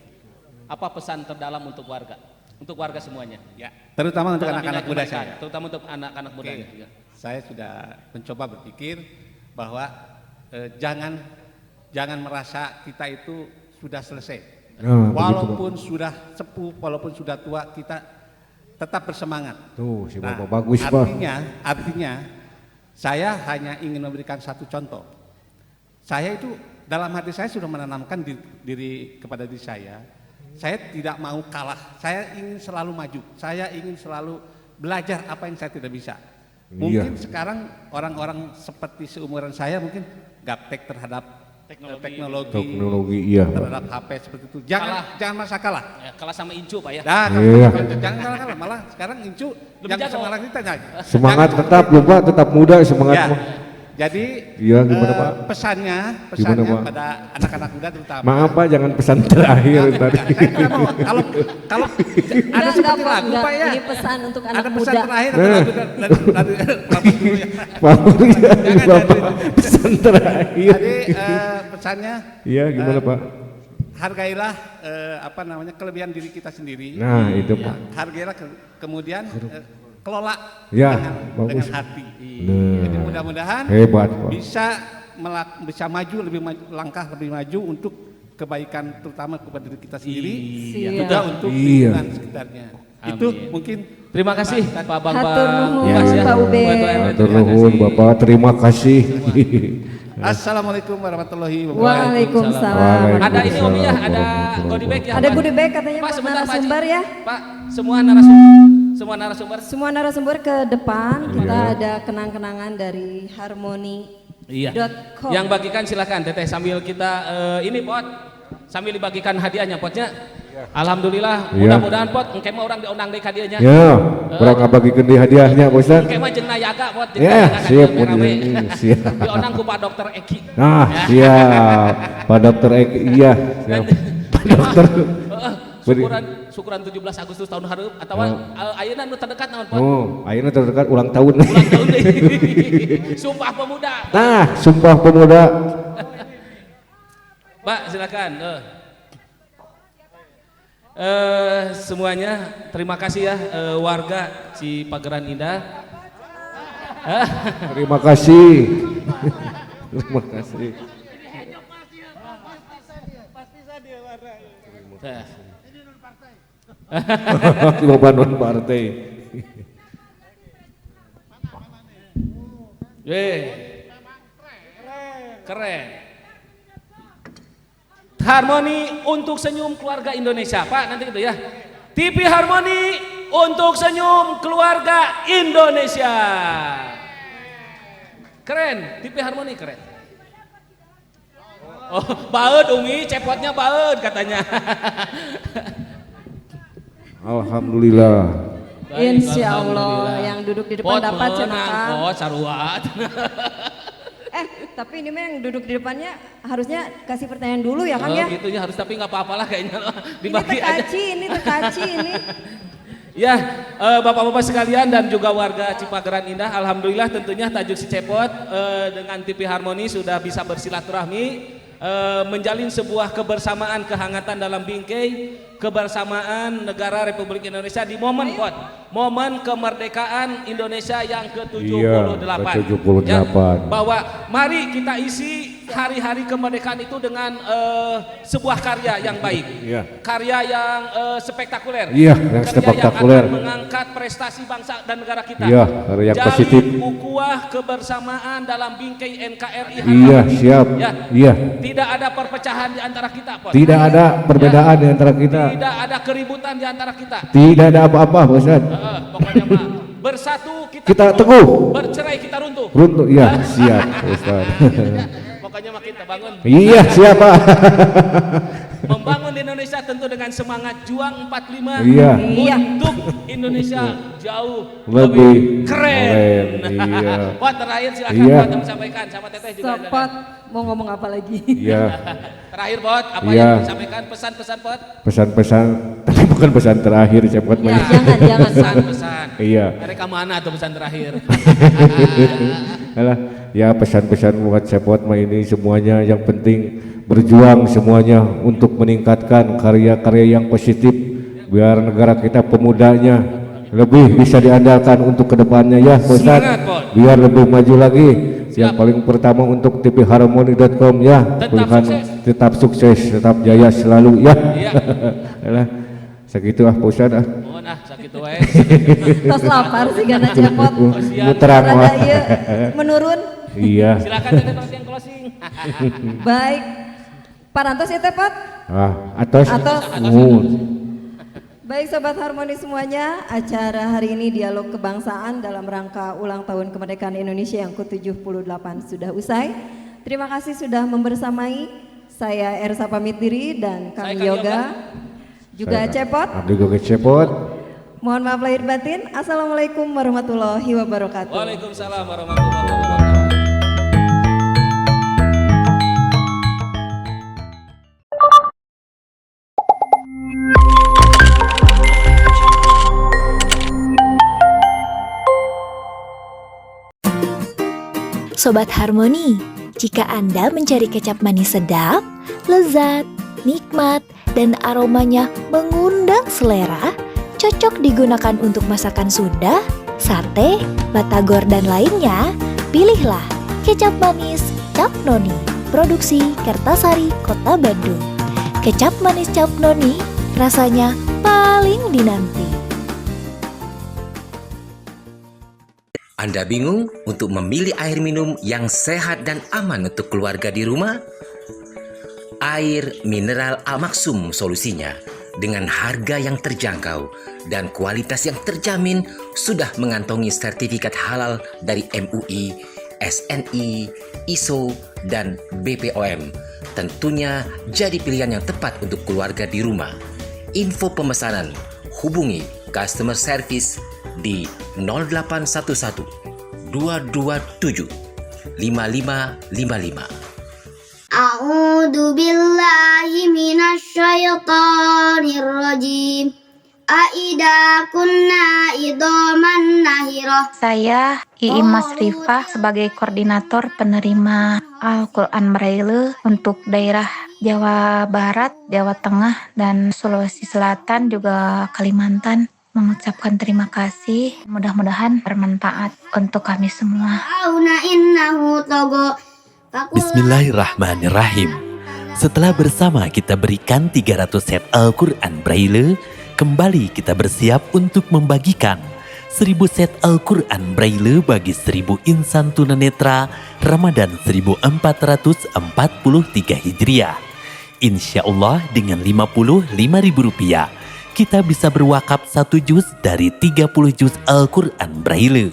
Apa pesan terdalam untuk warga? Untuk warga semuanya. Ya. Terutama untuk anak-anak muda saya. Terutama untuk anak-anak muda. Saya sudah mencoba berpikir bahwa jangan merasa kita itu sudah selesai. Walaupun sudah sepuh, walaupun sudah tua, kita tetap bersemangat. Tuh, si Bapak bagus Pak. Artinya, saya hanya ingin memberikan satu contoh. Saya itu dalam hati saya sudah menanamkan diri kepada diri saya. Saya tidak mau kalah. Saya ingin selalu maju. Saya ingin selalu belajar apa yang saya tidak bisa. Mungkin sekarang orang-orang seperti seumuran saya mungkin gaptek terhadap teknologi terhadap HP seperti itu. Jangan masa kalah. Ya, kalah sama Incu Pak ya. Jangan kalah, malah sekarang Incu yang semangat kita. Semangat tetap muda semangat. Jadi gimana Pak? Pesannya pada anak-anak muda terutama. Maaf Pak, jangan pesan terakhir tadi. Kalau ada seperti lagu Pak ya. Ini pesan untuk anak ada muda. Pesan terakhir dari Bapak. Pesan terakhir. Jadi pesannya. Iya gimana Pak? Hargailah kelebihan diri kita sendiri. Nah itu Pak. Hargailah kemudian kelola dengan hati. Jadi mudah-mudahan bisa maju langkah lebih maju untuk kebaikan terutama kepada diri kita sendiri, juga untuk lingkungan sekitarnya. Itu mungkin. Terima kasih Pak Bambang. Pak Ube. Hatur nuhun Bapak, terima kasih. Assalamualaikum warahmatullahi wabarakatuh. Waalaikumsalam. Ada ini Om ya, ada goodie bag ya. Ada goodie bag katanya Pak, buat narasumber ya. Pak, semua narasumber ke depan. Kita ada kenang-kenangan dari harmoni.com. Yang bagikan silakan Teteh sambil kita ini Pot. Sambil dibagikan hadiahnya Potnya. Alhamdulillah, mudah-mudahan Pot engke mah orang diundang deui hadiahnya. Ya, urang ngabagikeun deui hadiahnya Pak Ustaz. Engke mah jeung nayaga Pot. Siap. Diundang ku Pak Dokter Eki. Nah, siap. Pak Dokter Eki, iya. Siap. Pak Dokter. Syukuran 17 Agustus tahun hareup atawa ayeuna nu terdekat naon Pot? Ayeuna terdekat ulang tahun. Ulang tahun deui. Sumpah Pemuda. Nah, Sumpah Pemuda. Pak, silakan. Semuanya terima kasih ya warga Cipageran Indah. Terima kasih. Terima kasih. Cuma non partai. Keren. Harmoni untuk senyum keluarga Indonesia, Pak, nanti gitu ya. TV Harmoni untuk senyum keluarga Indonesia. Keren, TV Harmoni keren. Oh, baud Umi, cepotnya baud katanya. Alhamdulillah. Insya Allah yang duduk di depan dapat cenaka. Oh, saruat. Tapi ini mah yang duduk di depannya harusnya kasih pertanyaan dulu ya Kang ya. Gitunya harus, tapi nggak apa-apalah kayaknya. Dibagi ini tekaci ini. Ya, Bapak-bapak sekalian dan juga warga Cipageran Indah, alhamdulillah tentunya Tajuk Si Cepot dengan TV Harmoni sudah bisa bersilaturahmi, menjalin sebuah kebersamaan kehangatan dalam bingkai kebersamaan negara Republik Indonesia di momen momen kemerdekaan Indonesia yang ke-78. Iya, ke-78. Ya, bahwa mari kita isi hari-hari kemerdekaan itu dengan sebuah karya yang baik, karya yang spektakuler, yang spektakuler, yang akan mengangkat prestasi bangsa dan negara kita. Karya yang positif. Ukhuwah kebersamaan dalam bingkai NKRI. Siap. Tidak ada perpecahan di antara kita, Pot. Tidak ada perbedaan di antara kita. Tidak ada keributan di antara kita. Tidak ada apa-apa, Ustaz. Pokoknya mah bersatu kita teguh. Bercerai kita runtuh. Runtuh, iya, siap, Ustaz. Pokoknya mah kita bangun. Iya, siap, Pak. Membangun Indonesia tentu dengan semangat juang 45 untuk Indonesia jauh lebih keren. Pot, terakhir silakan Pot sampaikan sama Teteh juga. Pot mau ngomong apa lagi? Terakhir Pot, apa yang disampaikan pesan-pesan Pot? Pesan-pesan, tapi bukan pesan terakhir Cepot. Jangan pesan-pesan. Mereka mana tuh pesan terakhir? Alah, ya pesan-pesan buat Cepot mah ini semuanya yang penting berjuang semuanya untuk meningkatkan karya-karya yang positif biar negara kita pemudanya lebih bisa diandalkan untuk kedepannya ya Ustaz, biar lebih maju lagi. Yang paling pertama untuk tvharmoni.com ya, tetap sukses, tetap jaya selalu ya. Alah, segitu Ustaz sakitu tos lapar sih karena Cepot terang menurun. Iya. Silakan Teteh yang closing. Baik, Pak Rantos ya Tepot? Atos. Baik Sobat Harmoni semuanya, acara hari ini dialog kebangsaan dalam rangka ulang tahun kemerdekaan Indonesia yang ke-78 sudah usai. Terima kasih sudah membersamai. Saya Ersa pamit diri dan Kang Yoga juga Cepot. Juga Cepot. Mohon maaf lahir batin. Assalamualaikum warahmatullahi wabarakatuh. Waalaikumsalam warahmatullahi wabarakatuh. Sobat Harmoni, jika Anda mencari kecap manis sedap, lezat, nikmat, dan aromanya mengundang selera, cocok digunakan untuk masakan Sunda, sate, batagor, dan lainnya, pilihlah kecap manis Cap Noni, produksi Kertasari, Kota Bandung. Kecap manis Cap Noni, rasanya paling dinanti. Anda bingung untuk memilih air minum yang sehat dan aman untuk keluarga di rumah? Air mineral Al-Maksum solusinya. Dengan harga yang terjangkau dan kualitas yang terjamin, sudah mengantongi sertifikat halal dari MUI, SNI, ISO, dan BPOM. Tentunya jadi pilihan yang tepat untuk keluarga di rumah. Info pemesanan, hubungi customer service di 0811 227 5555. A'udzu billahi minasyaitonir rajim. Aida kunna idoman nahiro. Saya Iim Masrifah sebagai koordinator penerima Al-Quran Braille untuk daerah Jawa Barat, Jawa Tengah, dan Sulawesi Selatan, juga Kalimantan. Mengucapkan terima kasih, mudah-mudahan bermanfaat untuk kami semua. Bismillahirrahmanirrahim. Setelah bersama kita berikan 300 set Al-Quran Braille, kembali kita bersiap untuk membagikan 1000 set Al-Quran Braille bagi 1000 insan tunanetra Ramadan 1443 Hijriah. Insya Allah dengan Rp55.000 kita bisa berwakaf 1 juz dari 30 juz Al-Quran Braille.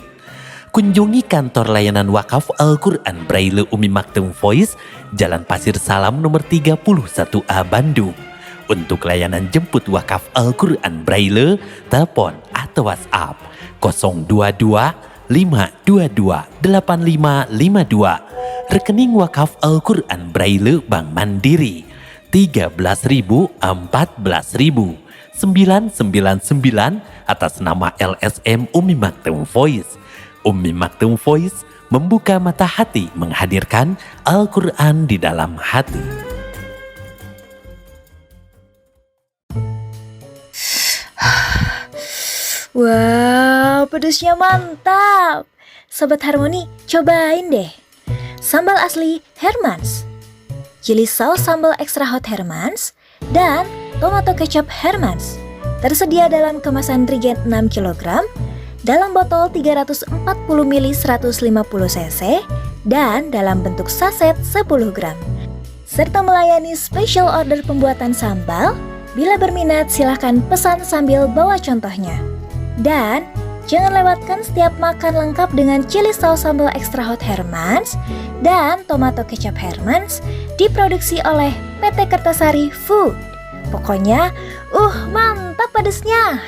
Kunjungi kantor layanan wakaf Al-Quran Braille Umi Maktum Voice, Jalan Pasir Salam nomor 31A Bandung. Untuk layanan jemput wakaf Al-Quran Braille, telepon atau WhatsApp 022 522 8552. Rekening wakaf Al-Quran Braille Bank Mandiri 13.000 14.000 999 atas nama LSM Umi Maktum Voice. Umi Maktum Voice membuka mata hati menghadirkan Al-Quran di dalam hati. Wow, pedasnya mantap. Sobat Harmoni, cobain deh. Sambal asli Hermans, chili sauce sambal extra hot Hermans, dan tomato kecap Hermans. Tersedia dalam kemasan Regen 6 kg, dalam botol 340 ml 150 cc, dan dalam bentuk saset 10 gram. Serta melayani special order pembuatan sambal. Bila berminat silahkan pesan sambil bawa contohnya. Dan jangan lewatkan setiap makan lengkap dengan chili sauce sambal extra hot Hermans dan tomato kecap Hermans, diproduksi oleh PT Kertasari Food. Pokoknya, mantap pedesnya.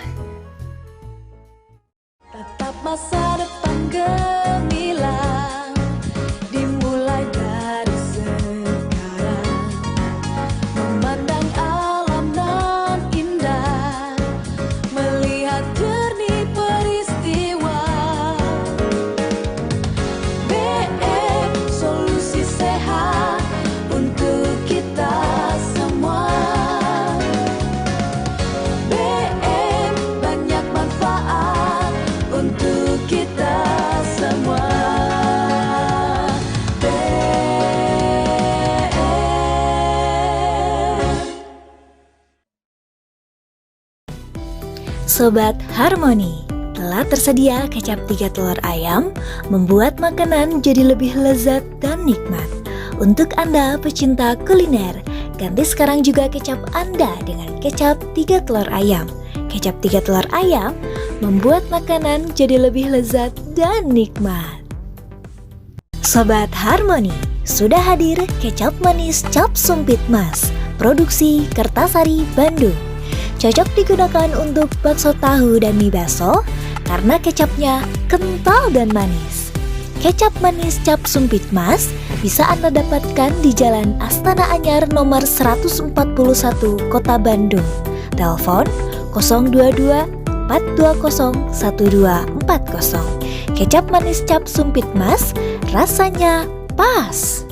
Tetap masa depan gemilang, dimulai dari sekarang. Memandang alam nan indah, melihat jernih peristiwa. BM solusi sehat untuk kita semua. BM banyak manfaat untuk kita semua. Sobat Harmoni, telah tersedia kecap 3 telur ayam, membuat makanan jadi lebih lezat dan nikmat. Untuk Anda pecinta kuliner, ganti sekarang juga kecap Anda dengan kecap 3 telur ayam. Kecap 3 telur ayam membuat makanan jadi lebih lezat dan nikmat. Sobat Harmoni, sudah hadir kecap manis cap sumpit mas, produksi Kertasari Bandung. Cocok digunakan untuk bakso tahu dan mie baso karena kecapnya kental dan manis. Kecap manis cap sumpit mas bisa Anda dapatkan di Jalan Astana Anyar nomor 141 Kota Bandung. Telepon 022 420 1240. Kecap manis cap sumpit mas, rasanya pas.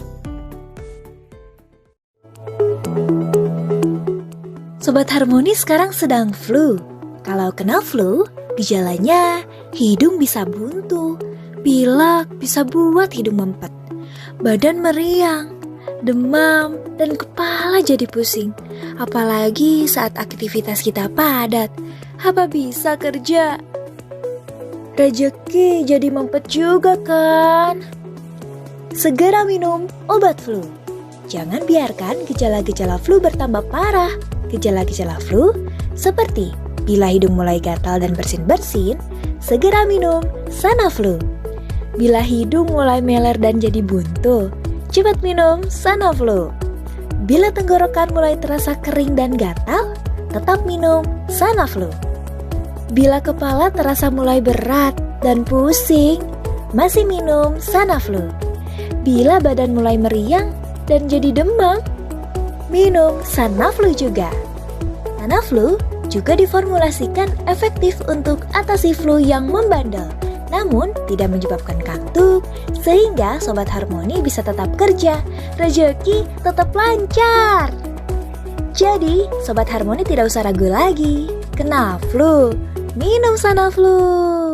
Sobat Harmoni sekarang sedang flu. Kalau kena flu, gejalanya hidung bisa buntu, pilek bisa buat hidung mempet, badan meriang, demam, dan kepala jadi pusing. Apalagi saat aktivitas kita padat, apa bisa kerja? Rezeki jadi mempet juga kan? Segera minum obat flu. Jangan biarkan gejala-gejala flu bertambah parah. Gejala-gejala flu seperti bila hidung mulai gatal dan bersin-bersin, segera minum Sanaflu. Bila hidung mulai meler dan jadi buntu, cepat minum Sanaflu. Bila tenggorokan mulai terasa kering dan gatal, tetap minum Sanaflu. Bila kepala terasa mulai berat dan pusing, masih minum Sanaflu. Bila badan mulai meriang dan jadi demam, minum Sanaflu juga. Sanaflu juga diformulasikan efektif untuk atasi flu yang membandel, namun tidak menyebabkan kantuk, sehingga Sobat Harmoni bisa tetap kerja, rezeki tetap lancar. Jadi, Sobat Harmoni tidak usah ragu lagi. Kena flu, minum Sanaflu.